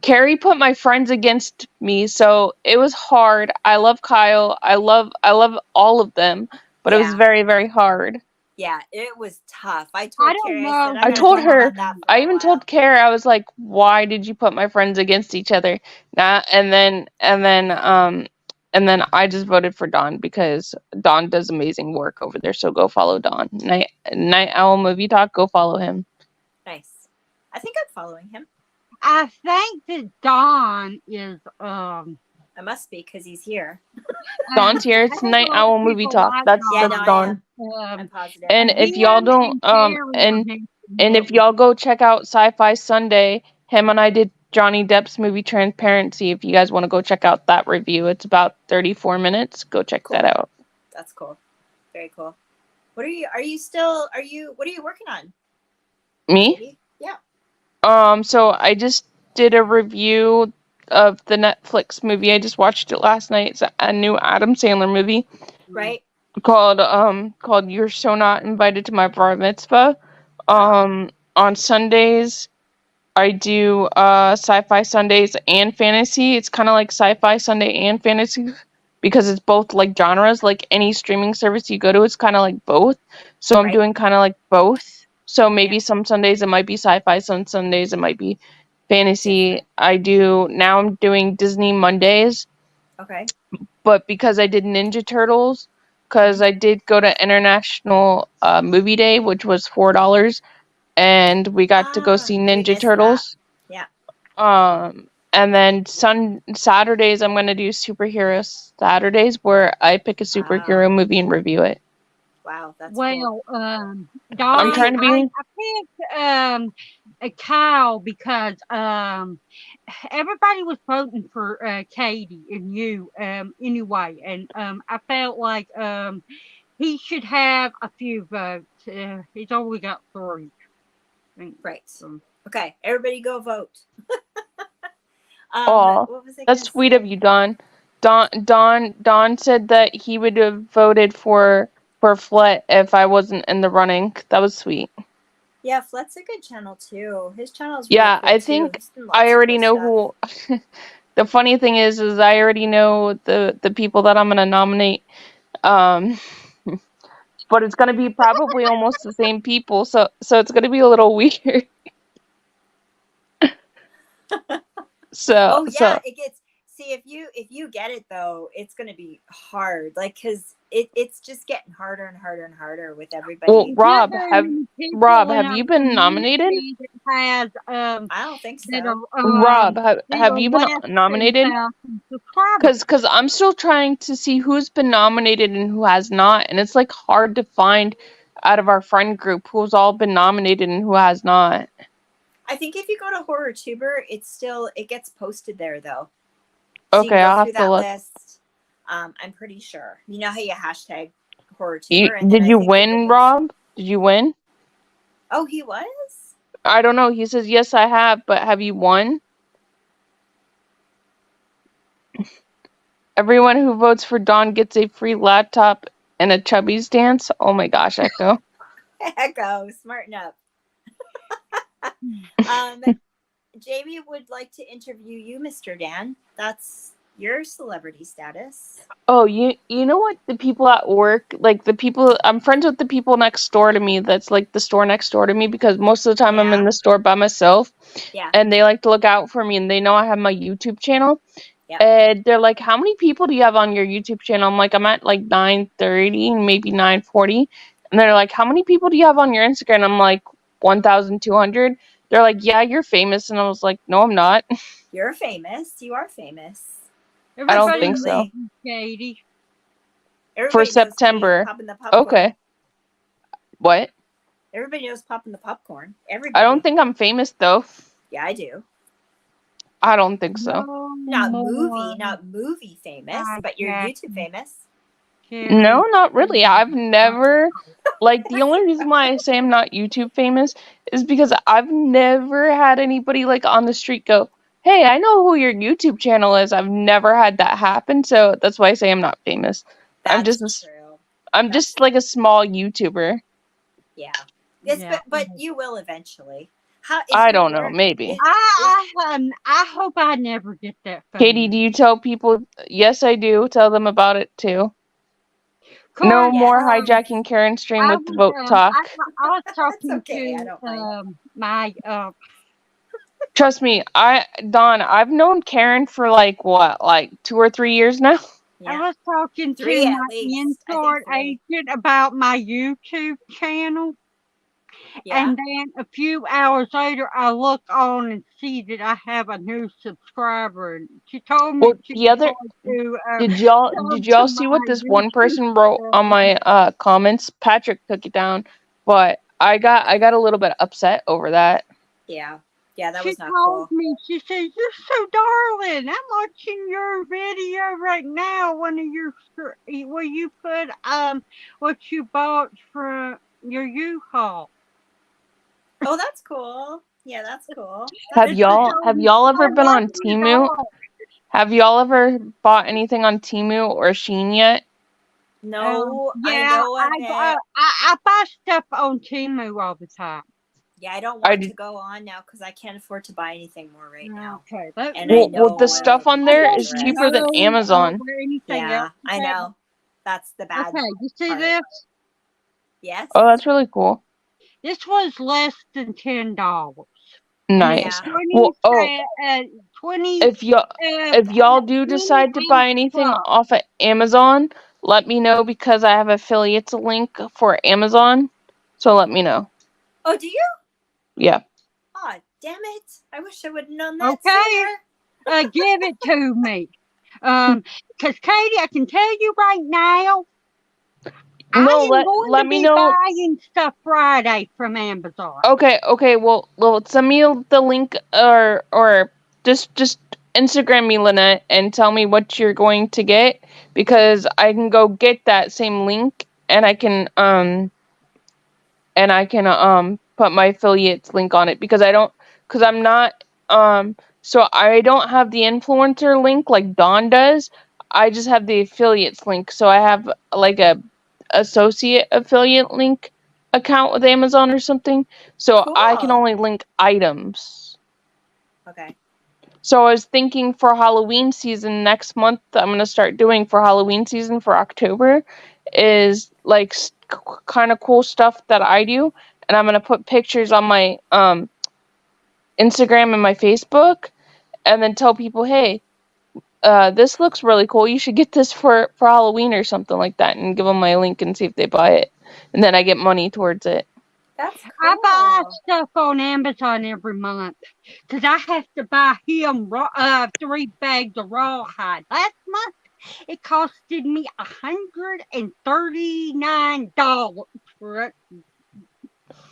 Carrie put my friends against me, so it was hard. I love Kyle. I love all of them, but it was very, very hard. Yeah, it was tough. I told Carrie, I told her. I even told Carrie. I was like, "Why did you put my friends against each other?" And then I just voted for Dawn because Dawn does amazing work over there. So go follow Dawn. Night Owl Movie Talk. Go follow him. Nice. I think I'm following him. I think that Dawn is. I must be because he's here. Dawn's here. It's Night Owl Movie Talk. That's Dawn. I'm positive. And if y'all don't and if y'all go check out Sci-Fi Sunday, him and I did Johnny Depp's movie Transparency. If you guys want to go check out that review, it's about 34 minutes. Go check that out. That's cool. Very cool. What are you working on? Me? Katie? Yeah. So I just did a review of the Netflix movie. I just watched it last night. It's a new Adam Sandler movie. Right. Called You're So Not Invited to My Bar Mitzvah. On Sundays, I do sci-fi Sundays and fantasy. It's kind of like sci-fi Sunday and fantasy because it's both like genres. Like any streaming service you go to, it's kind of like both. So I'm Right. doing kind of like both. So maybe Yeah. some Sundays it might be sci-fi, some Sundays it might be fantasy. Different. I'm doing Disney Mondays, Okay. but because I did Ninja Turtles, because I did go to International Movie Day, which was $4, and we got to go see We Ninja missed that. Turtles. Yeah. And then Saturdays I'm gonna do superhero Saturdays where I pick a superhero movie and review it. Wow, that's Well, cool. I'm Donnie, trying to be I picked a Kyle because everybody was voting for Katie and you anyway, and I felt like he should have a few votes. He's only got 3. Right. Okay, everybody go vote. oh, What was I that's gonna sweet say? of you, Don. Don said that he would have voted for Flet if I wasn't in the running. That was sweet. Yeah, Flet's a good channel too. His channel's really Yeah, cool I too. think He's done I lots of already cool know stuff. who. The funny thing is I already know the people that I'm gonna nominate. Um, but it's gonna be probably almost the same people, so it's gonna be a little weird. So Oh yeah, it gets. See, if you get it though, it's gonna be hard. Like, cause it's just getting harder and harder and harder with well, everybody. Not very many people in Have our you been nominated? community that has I don't think that so. are that Have are you been less than nominated? 1,000 subscribers. Cause I'm still trying to see who's been nominated and who has not, and it's like hard to find out of our friend group who's all been nominated and who has not. I think if you go to HorrorTuber, it gets posted there though. So you Okay, can go I'll through have to that look. list. I'm pretty sure. You know how you hashtag HorrorTuber, and then Did I you think the win, videos. Rob? Did you win? Oh, he was? I don't know. He says yes, I have, but have you won? Everyone who votes for Dawn gets a free laptop and a Chubby's dance. Oh my gosh, Echo. Echo, smarten up. Jamie would like to interview you, Mr. Dan. That's your celebrity status. Oh, you know what? The people at work, like the people, I'm friends with the people next door to me. That's like the store next door to me because most of the time I'm in Yeah. the store by myself, Yeah. and they like to look out for me, and they know I have my YouTube channel. Yeah. And they're like, "How many people do you have on your YouTube channel?" I'm like, "I'm at like 930, maybe 940." And they're like, "How many people do you have on your Instagram?" I'm like, 1,200. They're like, "Yeah, you're famous." And I was like, "No, I'm not." You're famous. You are famous. I don't Everybody think knows so. you, Katie. Everybody For knows Kate September. popping the popcorn. Okay. What? Everybody knows popping the popcorn. I don't think I'm famous though. Yeah, I do. I don't think so. No Not more movie famous, but you're YouTube famous. No, not really. I've never, like, the only reason why I say I'm not YouTube famous is because I've never had anybody, like, on the street go, "Hey, I know who your YouTube channel is." I've never had that happen, so that's why I say I'm not famous. That's true. I'm just like a small YouTuber. Yeah. Yes, Yeah. but you will eventually. How is I your don't know, hair- maybe. I hope I never get that Katie, famous. do you tell people? Yes, I do. Tell them about it too. No Course, more hijacking Karen's stream I with the was vote talk. I was talking okay, I to don't mind. my Trust me, Dawn, I've known Karen for like what, like 2 or 3 years now. I Yeah. was talking 3 to at my least. I in-store think 3. agent about my YouTube channel. Yeah. And then a few hours later, I look on and see that I have a new subscriber. And she told me Well, she the was other going to did come y'all to see what my this one YouTube person wrote on channel. my comments? Patrick took it down, but I got a little bit upset over that. Yeah. Yeah, that She was not told cool. me, she said, "You're so darling. I'm watching your video right now. One of your where you put what you bought from your U-Haul." Oh, that's cool. Yeah, that's cool. Have That's nice. y'all ever I been love on my Temu? dog. Have y'all ever bought anything on Temu or Shein yet? No, I Yeah, know of it. I buy stuff on Temu all the time. Yeah, I don't I want did. to go on now because I can't afford to buy anything more right now. Okay, And I Well, the know I stuff will on be I there paying is for don't it. cheaper than know Amazon. where anything Yeah, else is I at. know. That's the bad Okay, you see part. this? Yes. Oh, that's really cool. This was less than $10. And it's Nice. Yeah. Well, oh, 20 if y'all do decide to buy anything bucks. off of Amazon, let me know because I have affiliates link for Amazon. So let me know. Oh, do you? Yeah. Oh, damn it. I wish I would have known that Okay, sooner. give it to me. Because Katie, I can tell you right now, No, I am going let to me be know. buying stuff Friday from Amazon. Okay. Well, send me the link or just Instagram me, Lynette, and tell me what you're going to get because I can go get that same link and I can put my affiliates link on it because I'm not so I don't have the influencer link like Dawn does. I just have the affiliates link. So I have like a associate affiliate link account with Amazon or something. So I can Cool. only link items. Okay. So I was thinking for Halloween season next month, I'm gonna start doing for Halloween season for October, is like kind of cool stuff that I do, and I'm gonna put pictures on my Instagram and my Facebook, and then tell people, hey, this looks really cool. You should get this for Halloween or something like that, and give them my link and see if they buy it, and then I get money towards it. That's I buy cool. stuff on Amazon every month because I have to buy him 3 bags of rawhide. Last month, it costed me $139 for it.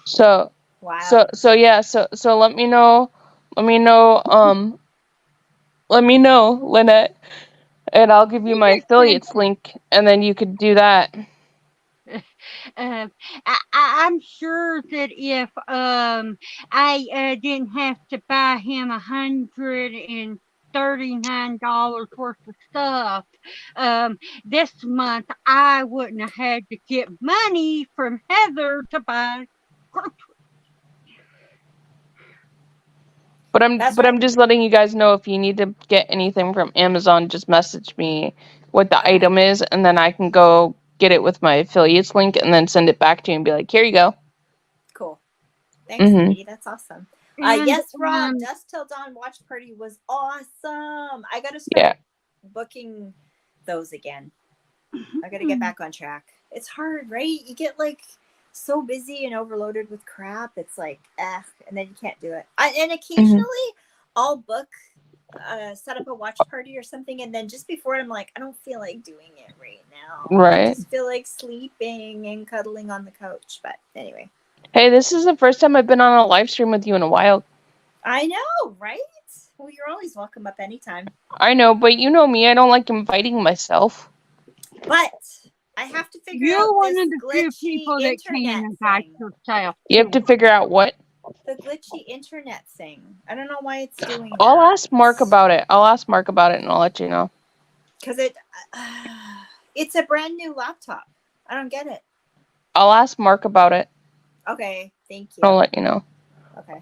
So Wow. yeah, so let me know, Lynette, and I'll give you You my just sent affiliates link, and then you could do that. I'm sure that if I didn't have to buy him $139 worth of stuff this month, I wouldn't have had to get money from Heather to buy groceries. That's But right. I'm just letting you guys know if you need to get anything from Amazon, just message me what the Okay. item is, and then I can go get it with my affiliates link, and then send it back to you and be like, here you go. Cool. Thanks, Mhm. Katie. That's awesome. And Yes, Rob. Dusk Till Dawn watch party was awesome. I got to start Yeah. booking those again. I got to get back on track. It's hard, right? You get like so busy and overloaded with crap. It's like, and then you can't do it. And Mhm. occasionally I'll book, set up a watch party or something. And then just before I'm like, I don't feel like doing it right now. I Right. just feel like sleeping and cuddling on the couch. But anyway. Hey, this is the first time I've been on a live stream with you in a while. I know, right? Well, you're always welcome up anytime. I know, but you know me, I don't like inviting myself. But I have to figure you're out one this of the few glitchy people that internet can invite thing. yourself. You have to figure out what. The glitchy internet thing. I don't know why it's doing I'll that. ask Mark about it. I'll ask Mark about it, and I'll let you know. Because it's a brand new laptop. I don't get it. I'll ask Mark about it. Okay, thank I'll you. let you know. Okay.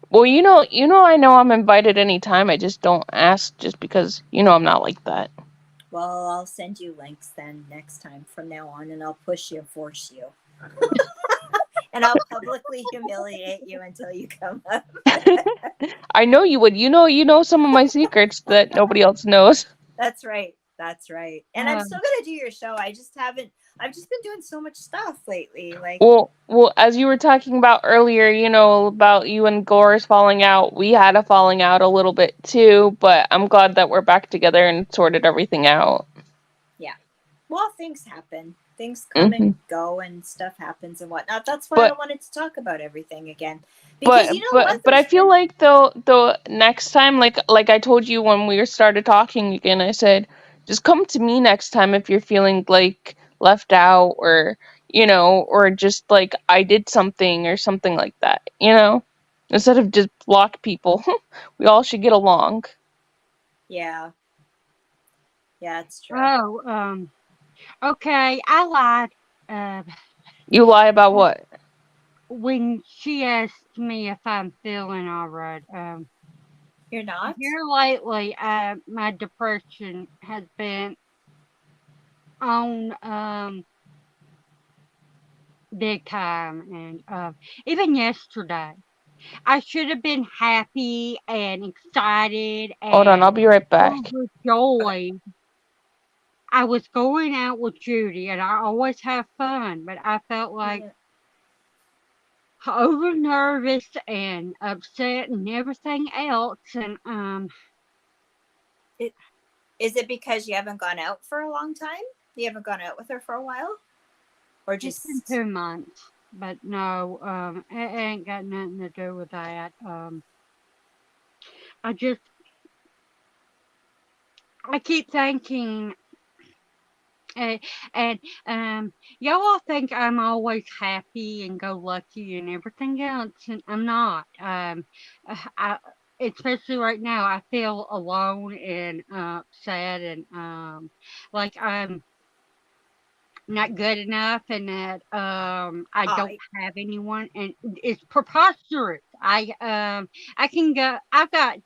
Well, I know I'm invited anytime. I just don't ask just because I'm not like that. Well, I'll send you links then next time from now on, and I'll push you, force you. And I'll publicly humiliate you until you come up. I know you would. You know some of my secrets that nobody else knows. That's right. That's right. And I'm still gonna do your show. I just haven't. I've just been doing so much stuff lately. Like, Well, as you were talking about earlier, about you and Gore's falling out. We had a falling out a little bit too, but I'm glad that we're back together and sorted everything out. yeah. Well, things happen. Things come Hmm. and go, and stuff happens and whatnot. That's why I But wanted to talk about everything again. Because you know what? but I There's feel been. like though next time, like I told you when we started talking again, I said just come to me next time if you're feeling like left out or just like I did something or something like that. Instead of just block people. We all should get along. Yeah. Yeah, it's true. Okay, I lied. You lie about what? when she asked me if I'm feeling all right, You're not? here lately, my depression has been on big time, and even yesterday, I should have been happy and excited Hold on, and I'll be right back. Okay. overjoyed. I was going out with Judy, and I always have fun, but I felt like Yeah. over nervous and upset and everything else, and It, is it because you haven't gone out for a long time? You haven't gone out with her for a while? Or it's been just 2 months. But no, it ain't got nothing to do with that. I just I keep thinking, uh, and y'all think I'm always happy and go lucky and everything else, and I'm not. I especially right now, I feel alone and sad and like I'm not good enough and that I oh don't have anyone, and it's preposterous. I can go I've got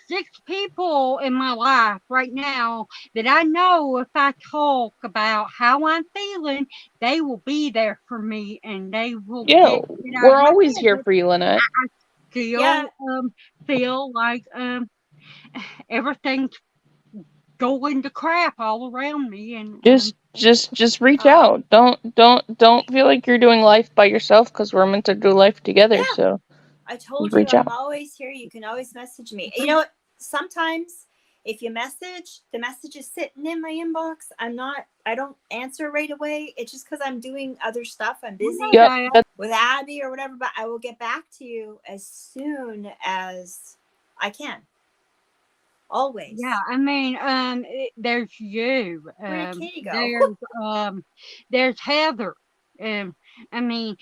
6 people in my life right now that I know if I talk about how I'm feeling, they will be there for me and they will Yeah, get it out of we're my always head. here But for you, Lynette. I yeah, still feel like everything's going to crap all around me, and Just reach oh out. Don't feel like you're doing life by yourself because we're meant to do life together. yeah. So I just told you reach I'm out. always here. You can always message me. You know what? Sometimes if you message, the message is sitting in my inbox. I don't answer right away. It's just because I'm doing other stuff. I'm I busy know Yep. that. with Abby or whatever, but I will get back to you as soon as I can. Yeah, Always. I mean, there's you. Where did Katie go? There's Heather. Um, I mean,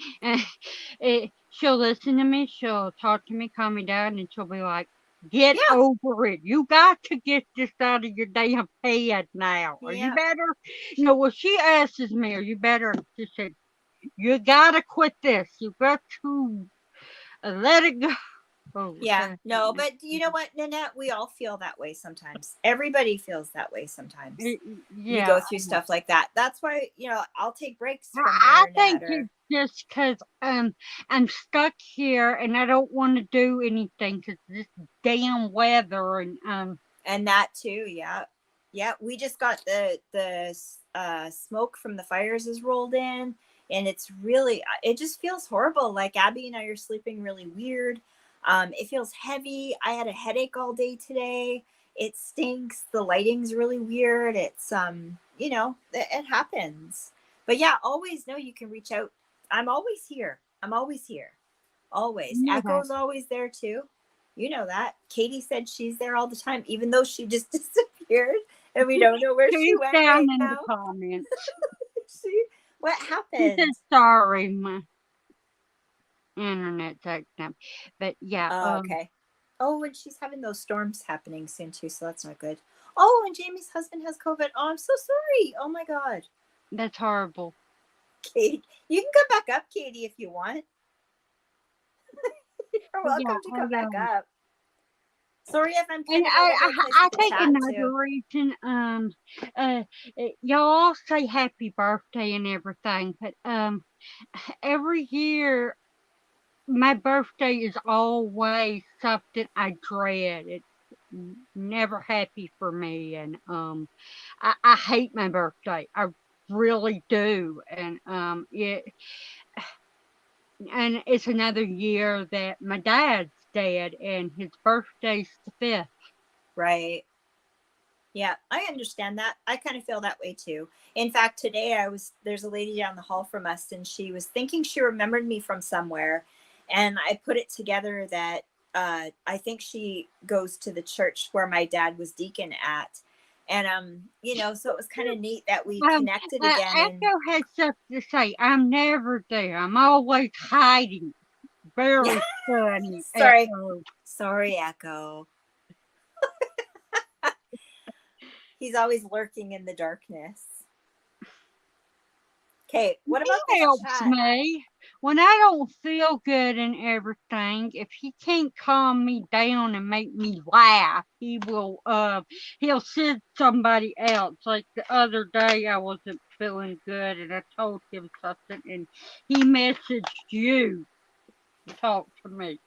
she'll listen to me. She'll talk to me, calm me down, and she'll be like, "Get Yeah. over it. You got to get this out of your damn head now. Or you Yeah. better, well, she asks me, "Are you better?" She said, "You gotta quit this. You got to let it go." Oh, Yeah. okay. No, but you know what, Nanette? We all feel that way sometimes. Everybody feels that way sometimes. You Yeah, go through stuff like that. That's why, I'll take breaks from the I think internet or it's just because I'm stuck here and I don't want to do anything because this damn weather and and that too. Yeah. Yeah. We just got the smoke from the fires is rolled in, and it's really it just feels horrible. Like Abby and I are sleeping really weird. It feels heavy. I had a headache all day today. It stinks. The lighting's really weird. It's it happens. But yeah, always know you can reach out. I'm always here. I'm always here. Always. you know that Echo's always there too. You know that. Katie said she's there all the time, even though she just disappeared and we don't know where she she's went down right in the now. comments. She what She said happened? sorry, my internet's acting up, but yeah, Oh, okay. Oh, and she's having those storms happening soon too, so that's not good. Oh, and Jamie's husband has COVID. Oh, I'm so sorry. Oh my god. that's horrible. Katie, you can come back up, Katie, if you want. You're Yeah, welcome to come back up. Sorry if I'm and kind of a little I place to think chat too. another reason, uh, y'all say happy birthday and everything, but every year my birthday is always something I dread. It's never happy for me, and I hate my birthday. I really do, and it's another year that my dad's dead, and his birthday's the 5th. Right. Yeah, I understand that. I kind of feel that way too. In fact, today there's a lady down the hall from us and she was thinking she remembered me from somewhere. And I put it together that I think she goes to the church where my dad was deacon at. And so it was kind of neat that we connected again and Echo had something to say. I'm never there. I'm always hiding. yeah, Very funny, sorry. Echo. Sorry, Echo. He's always lurking in the darkness. Okay, what about this Helps chat? me. when I don't feel good and everything, if he can't calm me down and make me laugh, he'll send somebody else. Like the other day I wasn't feeling good and I told him something and he messaged you to talk to me.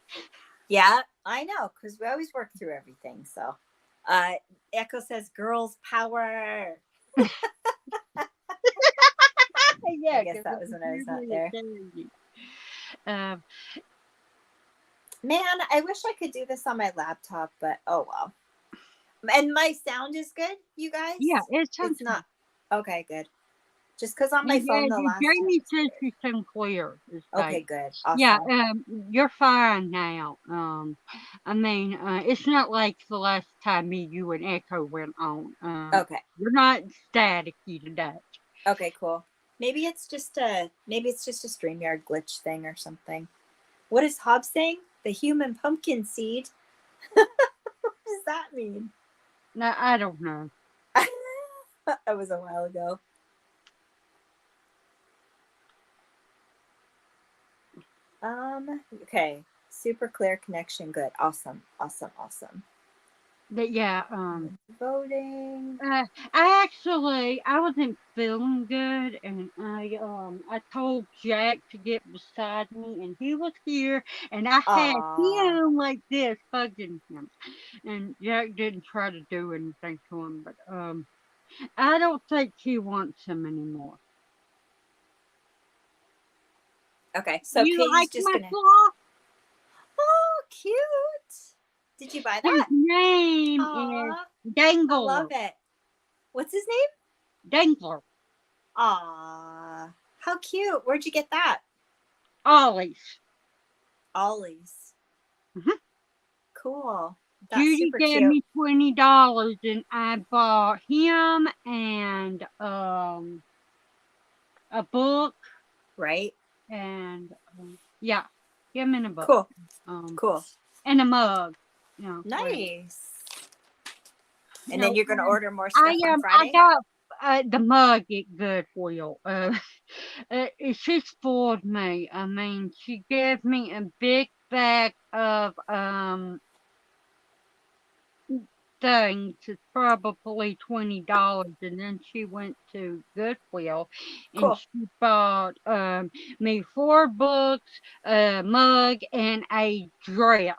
Yeah, I know, because we always work through everything. So, Echo says, "Girls power." Yeah, I guess 'cause that it was was when I was not usually a there. Saturday. Um, Man, I wish I could do this on my laptop, but oh well. And my sound is good, you yeah, guys? it sounds It's not. Okay, good. Just because on my Yeah, phone the last time Jamie was says weird. you sound clear this Okay, day. good. Yeah, Awesome. you're fine now. I mean, it's not like the last time me, you, and Echo went on. Okay. You're not staticky today. Okay, cool. Maybe it's just a StreamYard glitch thing or something. What is Hobbs saying? The human pumpkin seed. What does that mean? No, I don't know. That was a while ago. Okay. Super clear connection. Good. Awesome. Awesome. Awesome. But yeah, Voting. I wasn't feeling good, and I told Jack to get beside me, and he was here, and I had Aw. him like this, hugging him, and Jack didn't try to do anything to him, but I don't think he wants him anymore. Okay. So You Katie's like just my gonna. clock? Oh, cute. Did you buy His that? name is Aw. I love Dangler. it. What's his name? Dangler. Aw. How cute. Where'd you get that? Ollie's. Ollie's. Mhm. Cool. That's Judy super gave cute. me $20 and I bought him and a book Right? and yeah, him and a book. Cool. Um Cool. and a mug. You know, whatever. Nice. And No, then you're going to order more I stuff on I Friday? got the mug it good for you. She spoiled me. I mean, she gave me a big bag of things. It's probably $20, and then she went to Goodwill, and Cool. she bought me 4 books, a mug, and a dress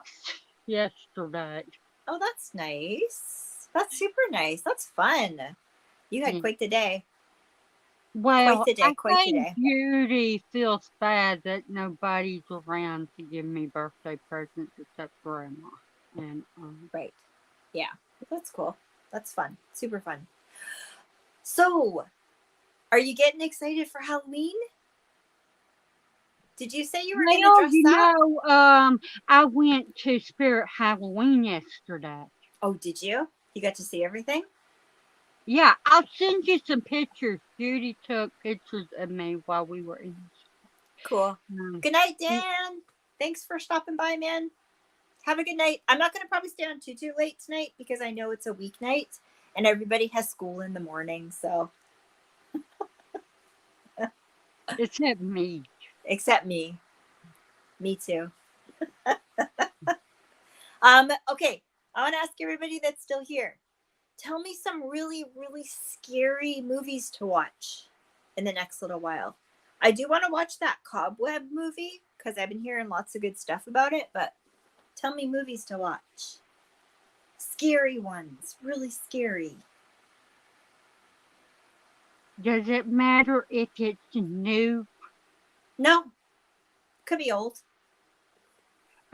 yesterday. Oh, that's nice. That's super nice. That's fun. You had Yeah. quite the day. Quite Well, the day. I Quite the think day. Judy feels bad that nobody's around to give me birthday presents except Grandma. And Right. Yeah. That's cool. That's fun. Super fun. So, are you getting excited for Halloween? Did you say you were going to well, dress up? I went to Spirit Halloween yesterday. Oh, did you? You got to see everything? Yeah, I'll send you some pictures. Judy took pictures of me while we were in. Cool. Good night, Dan. Thanks for stopping by, man. Have a good night. I'm not going to probably stay on too late tonight because I know it's a weeknight and everybody has school in the morning. So, Except me. except me. Me too. Okay. I want to ask everybody that's still here. Tell me some really, really scary movies to watch in the next little while. I do want to watch that Cobweb movie because I've been hearing lots of good stuff about it, but tell me movies to watch. Scary ones. Really scary. Does it matter if it's new? No. Could be old.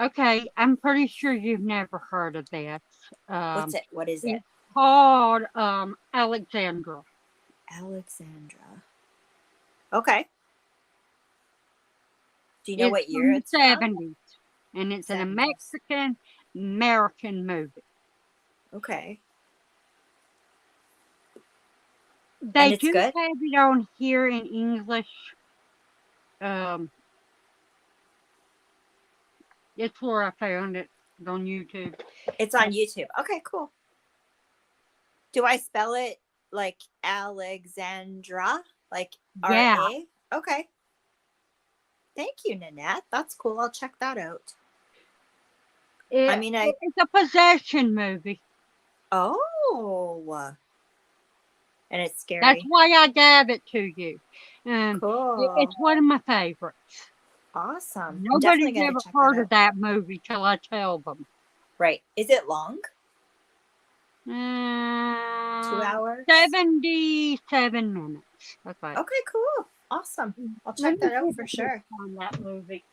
Okay, I'm pretty sure you've never heard of this. What's it? What is it? It's called Alexandra. Alexandra. Okay. Do you know It's what year from the it's from? 70s, and it's a 70s. Mexican American movie. Okay. They And it's do good? have it on here in English. It's where I found it on YouTube. It's on YouTube. Okay, cool. Do I spell it like Alexandra? Like Yeah. R-A? Okay. Thank you, Nanette. That's cool. I'll check that out. It's a possession movie. Oh, and it's scary. That's why I gave it to you. Cool. It's one of my favorites. Awesome. Nobody's ever heard of that movie till I tell them. Right. Is it long? 2 2 hours? 77 minutes. Okay. Okay, cool. Awesome. I'll check that out for sure. On that movie.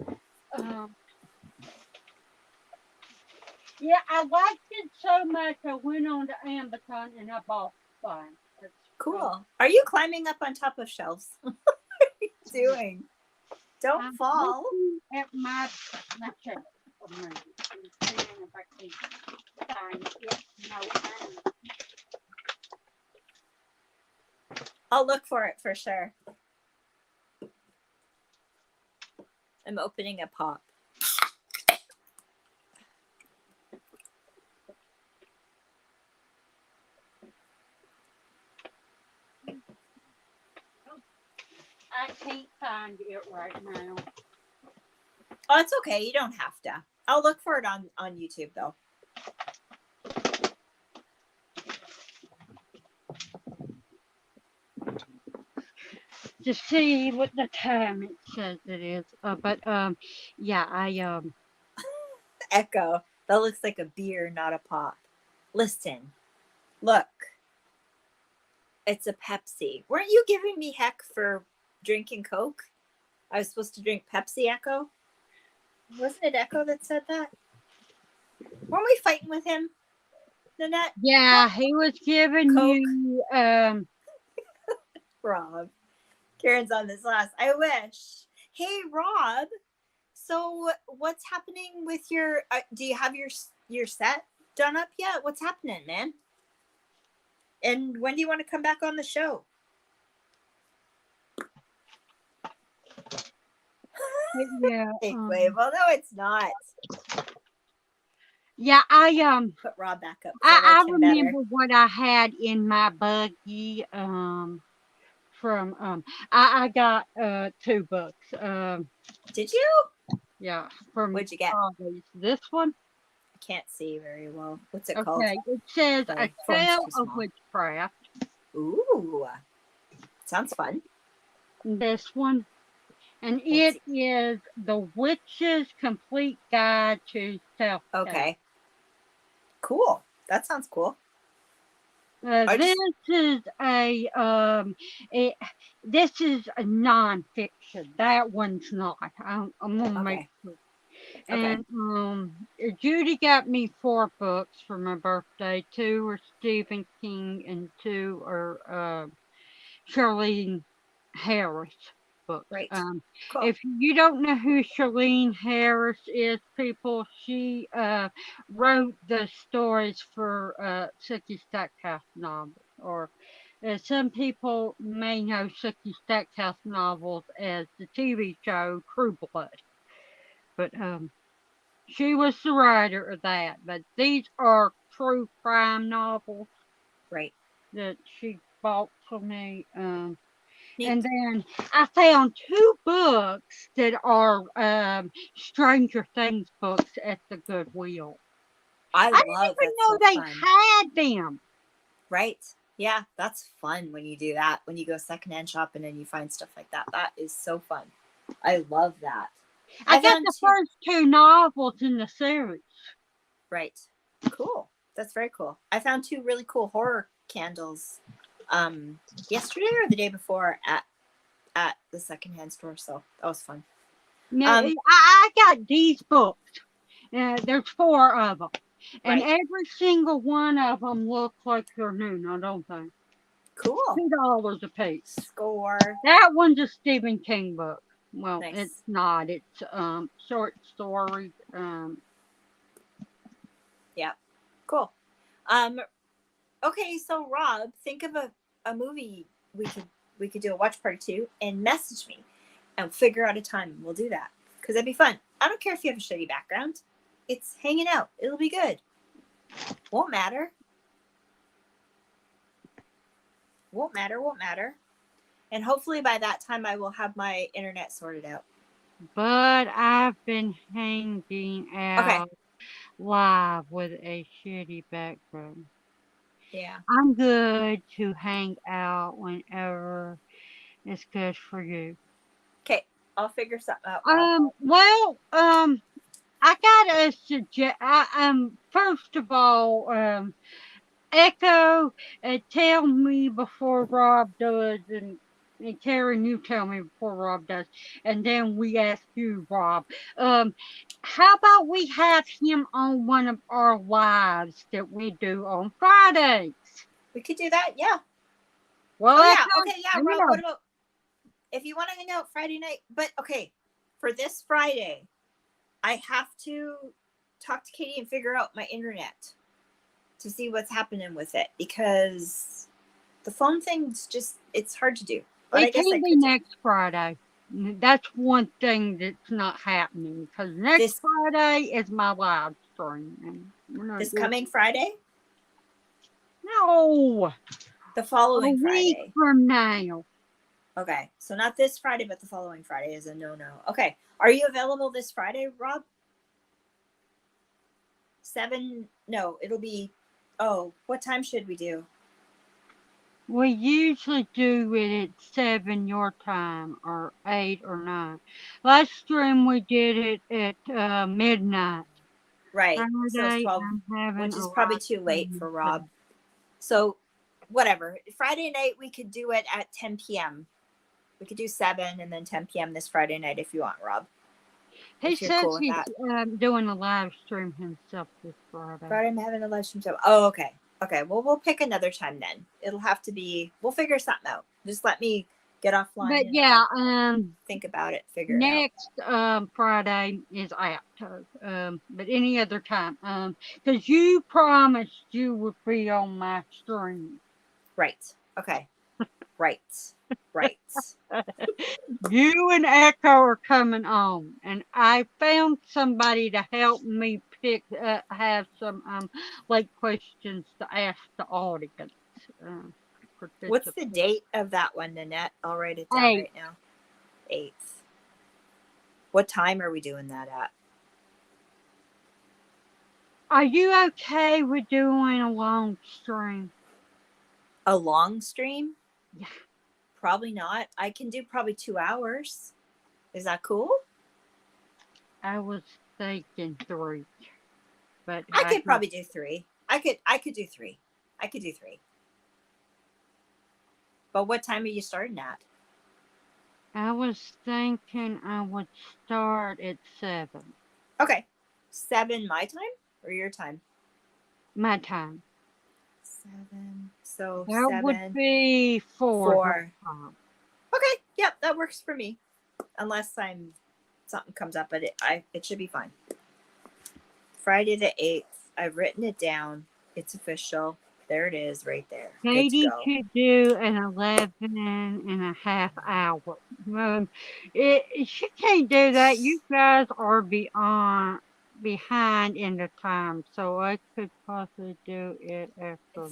Yeah, I liked it so much I went on to Amazon and I bought one. Cool. Are you climbing up on top of shelves? What are you doing? Don't fall. At my shelf. I'll look for it for sure. I'm opening a pop. I can't find it right now. Oh, it's okay. You don't have to. I'll look for it on YouTube though. To see what the time it says it is. Yeah, Echo. That looks like a beer, not a pop. Listen. Look. It's a Pepsi. Weren't you giving me heck for drinking Coke? I was supposed to drink Pepsi, Echo. Wasn't it Echo that said that? Weren't we fighting with him, Nanette? Yeah, he was giving Coke. you Rob. Karen's on this last. I wish. Hey, Rob. So what's happening with your do you have your set done up yet? What's happening, man? And when do you want to come back on the show? Yeah. Well, no, it's not. Yeah, I Put Rob back up. So I like remember what I had in my buggy from I got 2 books. Did you? Yeah, from What'd you get? This one. I can't see very well. What's it called? Okay, it says Sorry, A Tale of Witchcraft. Ooh. Sounds fun. This one. And it is The Witch's Complete Guide to Self-Care. Okay. Cool. That sounds cool. This is this is a nonfiction. That one's not. I'm gonna make sure. And Judy got me 4 books for my birthday. 2 are Stephen King and 2 are Charlene Harris books. Right. Cool. If you don't know who Charlene Harris is, people, she wrote the stories for Sookie Stackhouse novels, or some people may know Sookie Stackhouse novels as the TV show True Blood. But she was the writer of that. But these are true crime novels, right, that she bought for me. And then I found 2 books that are Stranger Things books at the Goodwill. I didn't even know they had them. Right. Yeah, that's fun when you do that. When you go secondhand shopping and you find stuff like that. That is so fun. I love that. I got the first 2 novels in the series. Right. Cool. That's very cool. I found 2 really cool horror candles yesterday or the day before at the secondhand store, so that was fun. Now, I got these books. There's 4 of them, and every single one of them looks like they're new. Now, don't they? Cool. $2 a piece. Score. That one's a Stephen King book. Well, nice. It's not. It's short stories. Yeah. Cool. Okay, so Rob, think of a movie we could do a watch party to, and message me and figure out a time, and we'll do that because that'd be fun. I don't care if you have a shitty background. It's hanging out. It'll be good. Won't matter. Won't matter. And hopefully by that time I will have my internet sorted out. but I've been hanging Okay. out live with a shitty background. Yeah. I'm good to hang out whenever it's good for you. Okay. I'll figure something out, Rob. Well, I got a suggest. First of all, Echo, tell me before Rob does, and Karen, you tell me before Rob does, and then we ask you, Rob. How about we have him on one of our lives that we do on Fridays? We could do that. Yeah. Well, Oh Echo, yeah. Okay. Yeah, let me Rob. know. What about if you want to hang out Friday night? But okay, for this Friday, I have to talk to Katie and figure out my internet to see what's happening with it because the phone thing's just it's hard to do. But I It guess I can't be could do next Friday. That's one thing that's not happening because next this Friday is my live stream, and we're not this doing. coming Friday, No, the a following week Friday. from now. Okay, so not this Friday, but the following Friday is a no. Okay, are you available this Friday, Rob? 7? No, it'll be. Oh, what time should we do? We usually do it at 7 your time, or 8 or 9. Last stream we did it at midnight. Right, so it's Friday, 12, I'm having which a is probably live too late stream. for Rob. So, whatever. Friday night we could do it at 10 p.m. We could do 7 and then 10 p.m. this Friday night if you want, Rob. He If you're says cool with he's that. doing a live stream himself this Friday. Friday I'm having a live stream show. Oh, okay. Okay, well, we'll pick another time then. It'll have to be, we'll figure something out. Just let me get offline But and yeah, I'll think about it, figure it out. next Friday is out. But any other time, because you promised you would be on my stream. Right. Okay. Right. Right. You and Echo are coming on, and I found somebody to help me have some like questions to ask the audience. What's the Participate. date of that one, Nanette? I'll write it down 8. right now. 8th. What time are we doing that at? Are you okay with doing a long stream? A long stream? Yeah. Probably not. I can do probably 2 hours. Is that cool? I was thinking 3, but I could probably do 3. I could do 3. I could do 3. But what time are you starting at? I was thinking I would start at 7. Okay. 7 my time or your time? My time. 7. So That 7. would be 4. 4. Okay. Yep, that works for me. Unless something comes up, but it should be fine. Friday the 8th. I've written it down. It's official. There it is right there. Katie could do an 11.5 hour. She can't do that. You guys are behind in the time, so I could possibly do it after.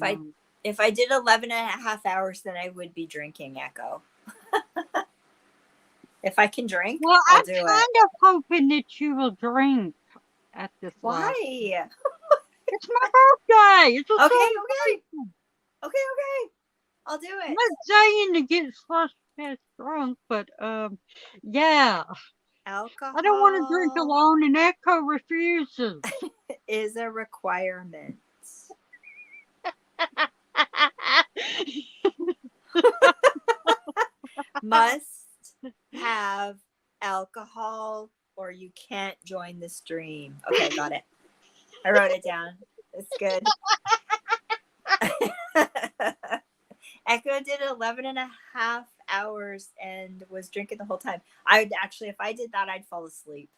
If I did 11.5 hours, then I would be drinking, Echo. If I can drink, well, I'll do it. I'm kind of hoping that you will drink at this. Why? It's my birthday. It's Okay. I'll do it. I'm not saying to get slush fest drunk, but yeah. Alcohol. I don't want to drink alone, and Echo refuses. Is a requirement. Must have alcohol or you can't join the stream. Okay, got it. I wrote it down. It's good. Echo did 11.5 hours and was drinking the whole time. If I did that, I'd fall asleep.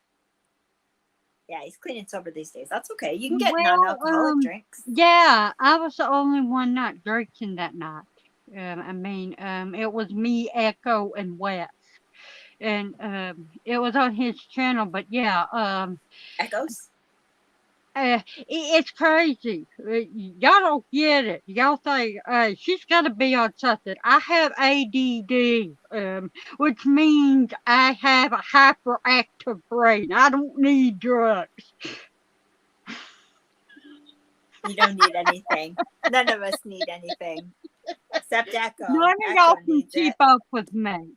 Yeah, he's clean and sober these days. That's okay. You can get non-alcoholic drinks. Yeah, I was the only one not drinking that night. It was me, Echo, and Wes. And it was on his channel, but yeah. Echoes? It's crazy. Y'all don't get it. Y'all think she's got to be on something. I have ADD, which means I have a hyperactive brain. I don't need drugs. You don't need anything. None of us need anything except Echo. None of Echo y'all can needs keep it. up with me.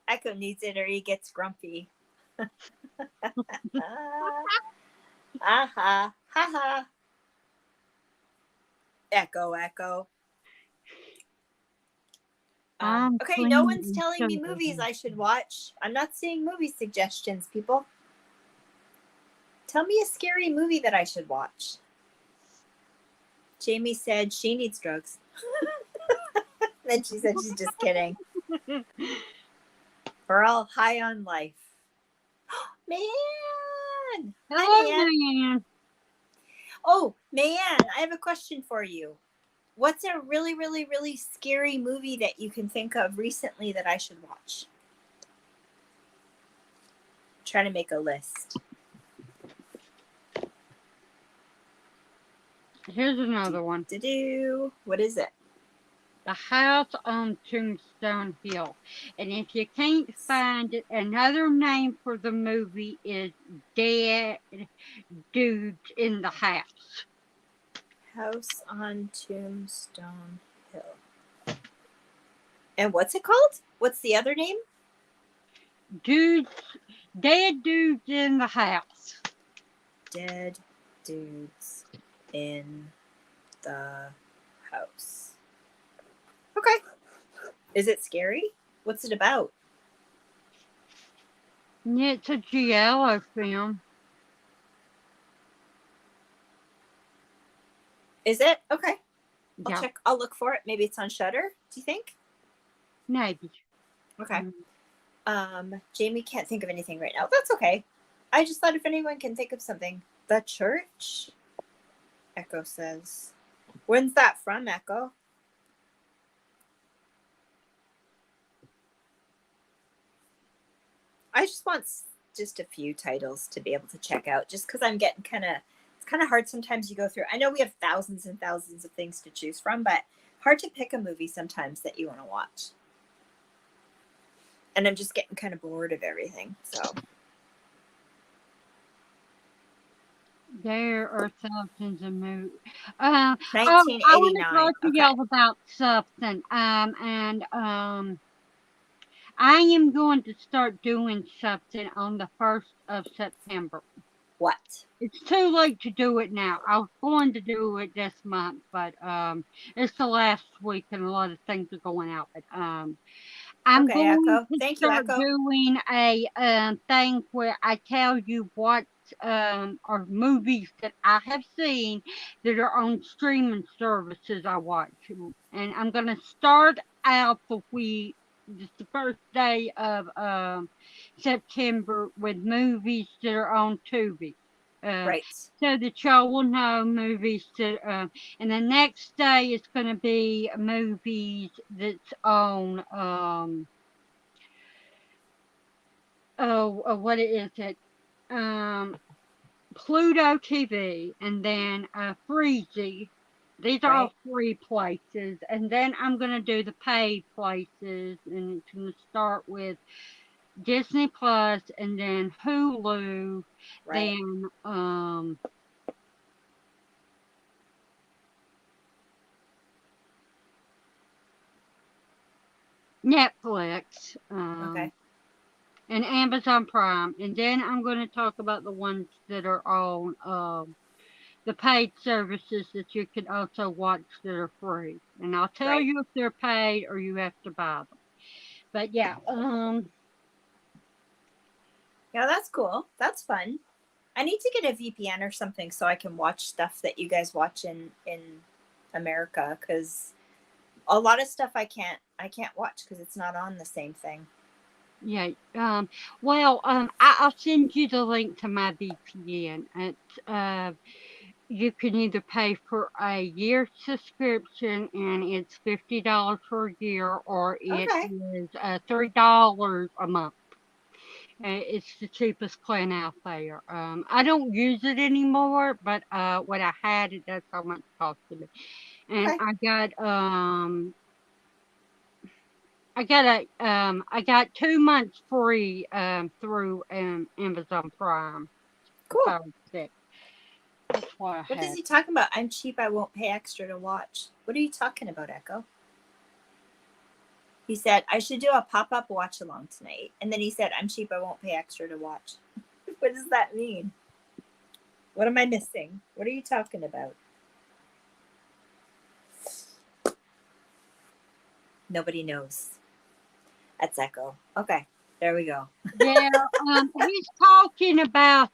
Echo needs it, or he gets grumpy. Ha ha. Echo, Echo. Okay, no one's telling me movies I should watch. I'm not seeing movie suggestions, people. Tell me a scary movie that I should watch. Jamie said she needs drugs. Then she said she's just kidding. We're all high on life. Man! Hi, Man. Oh, Man, I have a question for you. What's a really, really, really scary movie that you can think of recently that I should watch? I'm trying to make a list. Here's another one. What is it? The House on Tombstone Hill. And if you can't find it, another name for the movie is Dead Dudes in the House. House on Tombstone Hill. And what's it called? What's the other name? Dead Dudes in the House. Dead Dudes in the House. Okay. Is it scary? What's it about? It's a giallo film. Is it? Okay. I'll Yeah. check. I'll look for it. Maybe it's on Shudder. Do you think? Maybe. Okay. Jamie can't think of anything right now. That's okay. I just thought if anyone can think of something. The Church? Echo says. When's that from, Echo? I just want just a few titles to be able to check out, just because I'm getting it's kind of hard sometimes. You go through, I know we have thousands and thousands of things to choose from, but hard to pick a movie sometimes that you want to watch. And I'm just getting kind of bored of everything. So there are thousands of movies. 1989. I want to talk to Okay. y'all about something. I am going to start doing something on the 1st of September. What? It's too late to do it now. I was going to do it this month, but it's the last week and a lot of things are going out. But I'm Okay, going Echo. to Thank you, start Echo. doing a thing where I tell you what are movies that I have seen that are on streaming services I watch. And I'm going to start out just the first day of September with movies that are on Tubi. Right. So that y'all will know movies that, and the next day it's going to be movies that's on, what is it? Pluto TV, and then Freezy. These are all free places, and then I'm going to do the paid places, and it's going to start with Disney Plus, and then Hulu, then Netflix, Okay. and Amazon Prime, and then I'm going to talk about the ones that are on the paid services that you can also watch that are free, and I'll tell you if they're paid or you have to buy them. But yeah, yeah, that's cool. That's fun. I need to get a VPN or something so I can watch stuff that you guys watch in America, because a lot of stuff I can't watch because it's not on the same thing. Yeah. Well, I'll send you the link to my VPN. It's you can either pay for a year subscription, and it's $50 per year, or it is $3 a month. It's the cheapest plan out there. I don't use it anymore, but when I had it, that's how much it costed me. And Okay. I got 2 months free through Amazon Prime. Cool. So sick. That's why I What is had. he talking about? I'm cheap. I won't pay extra to watch. What are you talking about, Echo? He said, I should do a pop up watch along tonight. And then he said, I'm cheap. I won't pay extra to watch. What does that mean? What am I missing? What are you talking about? Nobody knows. That's Echo. Okay. There we go. Yeah, he's talking about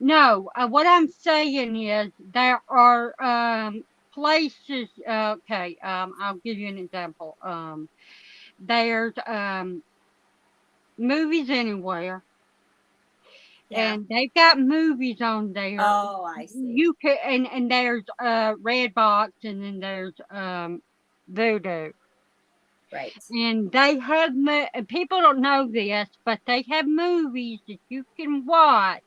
no. What I'm saying is there are places. Okay, I'll give you an example. There's Movies Anywhere, Yeah. and they've got movies on there. Oh, I see. You can and there's Redbox, and then there's Voodoo. Right. And they have people don't know this, but they have movies that you can watch.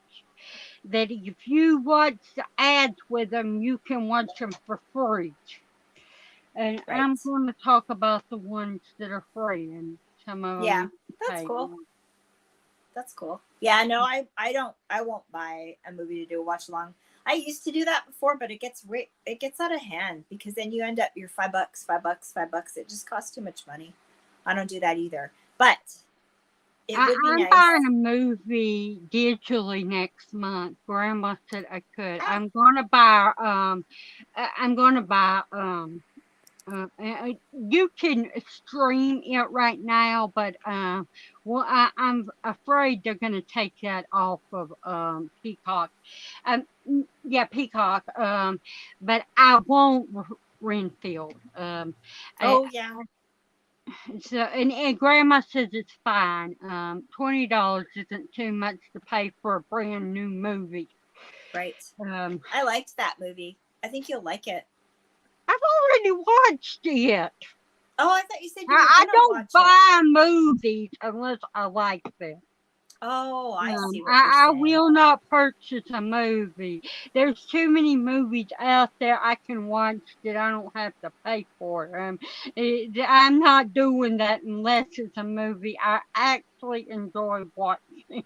That if you watch the ads with them, you can watch them for free. And Right. I'm going to talk about the ones that are free, and some of them Yeah. you That's pay cool. more. That's cool. Yeah, no, I won't buy a movie to do a watch along. I used to do that before, but it gets out of hand because then you end up you're $5, $5. It just costs too much money. I don't do that either. But it would be I'm nice. buying a movie digitally next month. Grandma said I could. Ah, I'm gonna buy you can stream it right now, but well, I'm afraid they're gonna take that off of Peacock. Yeah, Peacock. But I won't Renfield. I, oh yeah, so and Grandma says it's fine. $20 isn't too much to pay for a brand new movie. right. Um, I liked that movie. I think you'll like it. I've already watched it. Oh, I thought you said you were I gonna don't watch it. buy movies unless I like them. Oh, I see what you're I saying. will not purchase a movie. There's too many movies out there I can watch that I don't have to pay for. I'm not doing that unless it's a movie I actually enjoy watching.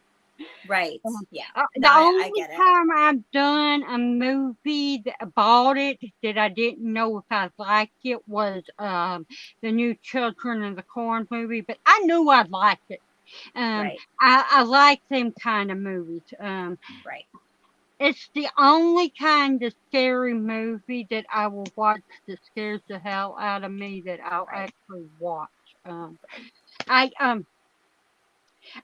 Right. Yeah. No, The I only get it. time I've done a movie that bought it that I didn't know if I liked it was the new Children of the Corn movie, but I knew I'd like it. Right. I like them kind of movies. Right. It's the only kind of scary movie that I will watch that scares the hell out of me that I'll Right. actually watch. I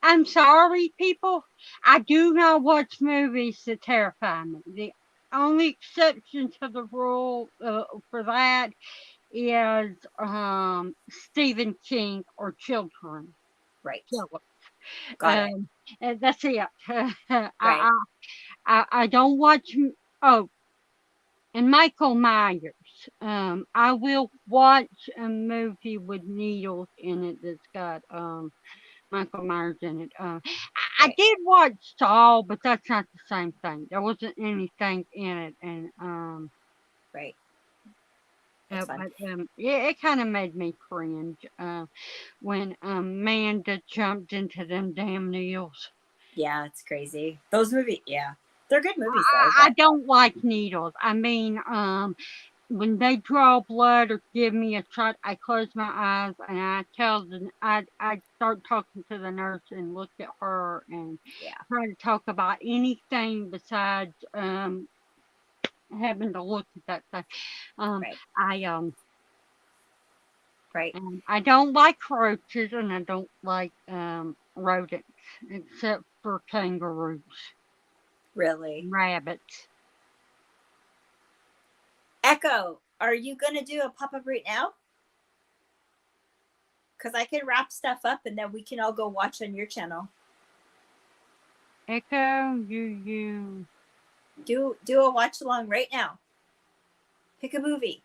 I'm sorry, people. I do not watch movies that terrify me. The only exception to the rule for that is Stephen King or children. Right. Killers. Got it. And that's it. Right. I don't watch. Oh, and Michael Myers. I will watch a movie with needles in it that's got Michael Myers in it. I Right. did watch Saw, but that's not the same thing. There wasn't anything in it, and Right. That's fun. but yeah, it kind of made me cringe when Amanda jumped into them damn needles. Yeah, it's crazy. Those movies, yeah. They're good movies though, I but don't like needles. I mean, when they draw blood or give me a shot, I close my eyes and I start talking to the nurse and look at her and yeah. try to talk about anything besides having to look at that thing. Right. I Right. I don't like roaches and I don't like rodents except for kangaroos, Really. rabbits. Echo, are you gonna do a pop-up right now? Because I can wrap stuff up and then we can all go watch on your channel. Echo, you. Do a watch along right now. Pick a movie.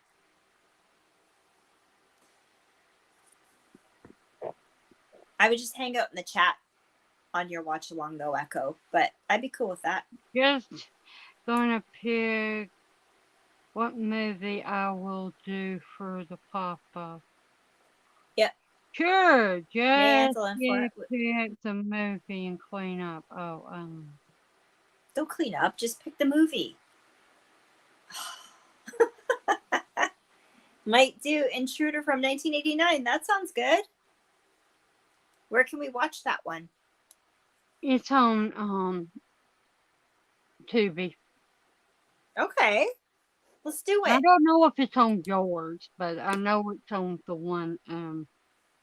I would just hang out in the chat on your watch along though, Echo, but I'd be cool with that. Just gonna pick what movie I will do for the pop-up. Yep. Yeah, Sure, just Ansel, you pick the movie and clean up. Don't clean up, just pick the movie. Might do Intruder from 1989. That sounds good. Where can we watch that one? It's on Tubi. Okay. Let's do it. I don't know if it's on yours, but I know it's on the one.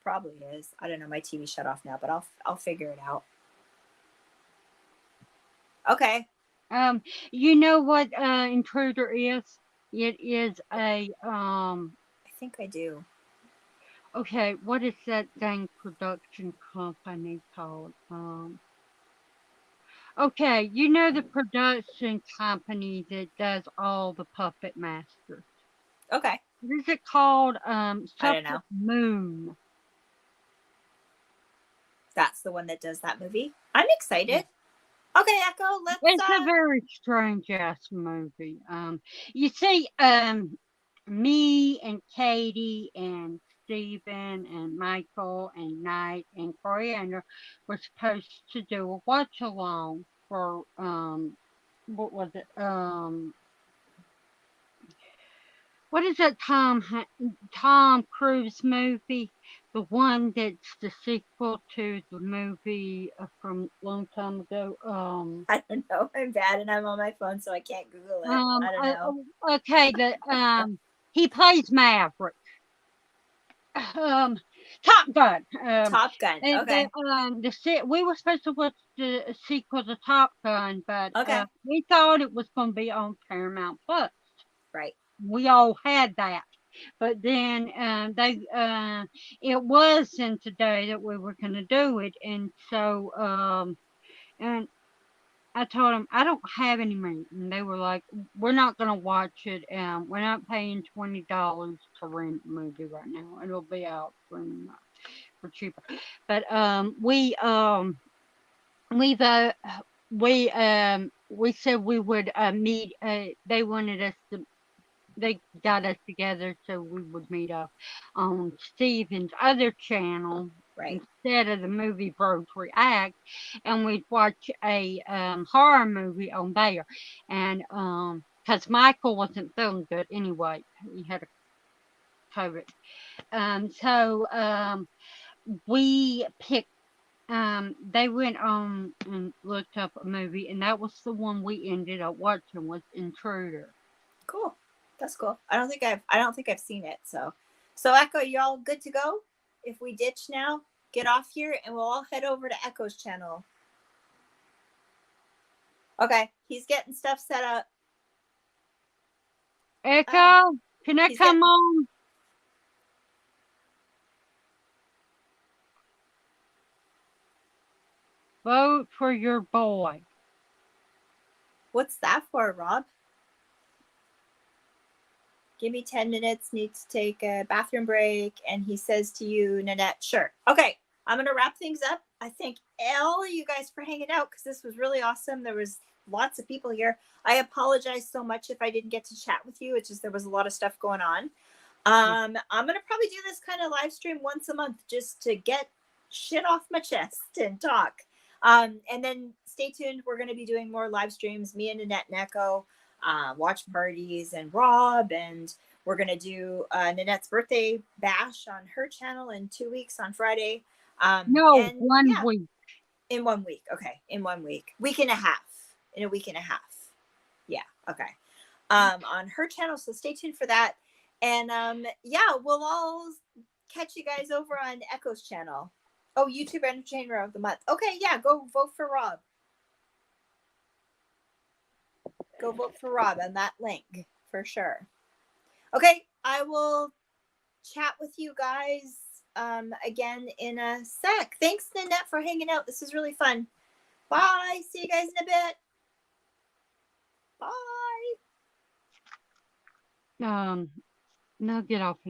Probably is. I don't know. My TV shut off now, but I'll figure it out. Okay. You know what Intruder is? It is a I think I do. Okay, what is that dang production company called? Okay, you know the production company that does all the Puppet Masters. Okay. What is it called? I don't know. Moon. That's the one that does that movie. I'm excited. Okay, Echo, let's It's a very strange ass movie. You see, me and Katie and Stephen and Michael and Knight and Coriander were supposed to do a watch along for what was it? What is that Tom Cruise movie? The one that's the sequel to the movie from a long time ago. I don't know. I'm bad and I'm on my phone, so I can't Google it. I don't know. Okay, he plays Maverick. Top Gun. Top Gun. Okay. We were supposed to watch the sequel to Top Gun, but we thought it was going to be on Paramount Plus. Right. We all had that, but then it wasn't today that we were going to do it, and so and I told them I don't have any money, and they were like, "We're not going to watch it, and we're not paying $20 to rent a movie right now. It'll be out for cheaper." But we said we would meet. They wanted us to. They got us together so we would meet up on Steven's other channel. Right. Instead of the Movie Bros React, and we'd watch a horror movie on there. And because Michael wasn't feeling good anyway, he had a COVID. So we picked. They went on and looked up a movie, and that was the one we ended up watching, was Intruder. Cool. That's cool. I don't think I've seen it. So Echo, you all good to go? If we ditch now, get off here and we'll all head over to Echo's channel. Okay, he's getting stuff set up. Echo, can I come on? Vote for your boy. What's that for, Rob? Give me 10 minutes, need to take a bathroom break. And he says to you, Nanette, sure. Okay, I'm going to wrap things up. I thank all of you guys for hanging out because this was really awesome. There was lots of people here. I apologize so much if I didn't get to chat with you. It's just there was a lot of stuff going on. I'm going to probably do this kind of live stream once a month just to get shit off my chest and talk. And then stay tuned. We're going to be doing more live streams, me and Nanette and Echo. Watch parties and Rob, and we're gonna do Nanette's birthday bash on her channel in 2 weeks on Friday. One week. In 1 week, okay. In 1 week, week and a half. In a week and a half, yeah, okay. On her channel, so stay tuned for that. And we'll all catch you guys over on Echo's channel. Oh, YouTube Entertainer of the Month. Okay, yeah, go vote for Rob. Go vote for Rob on that link for sure. Okay, I will chat with you guys again in a sec. Thanks, Nanette, for hanging out. This is really fun. Bye. See you guys in a bit. Bye. Now get off.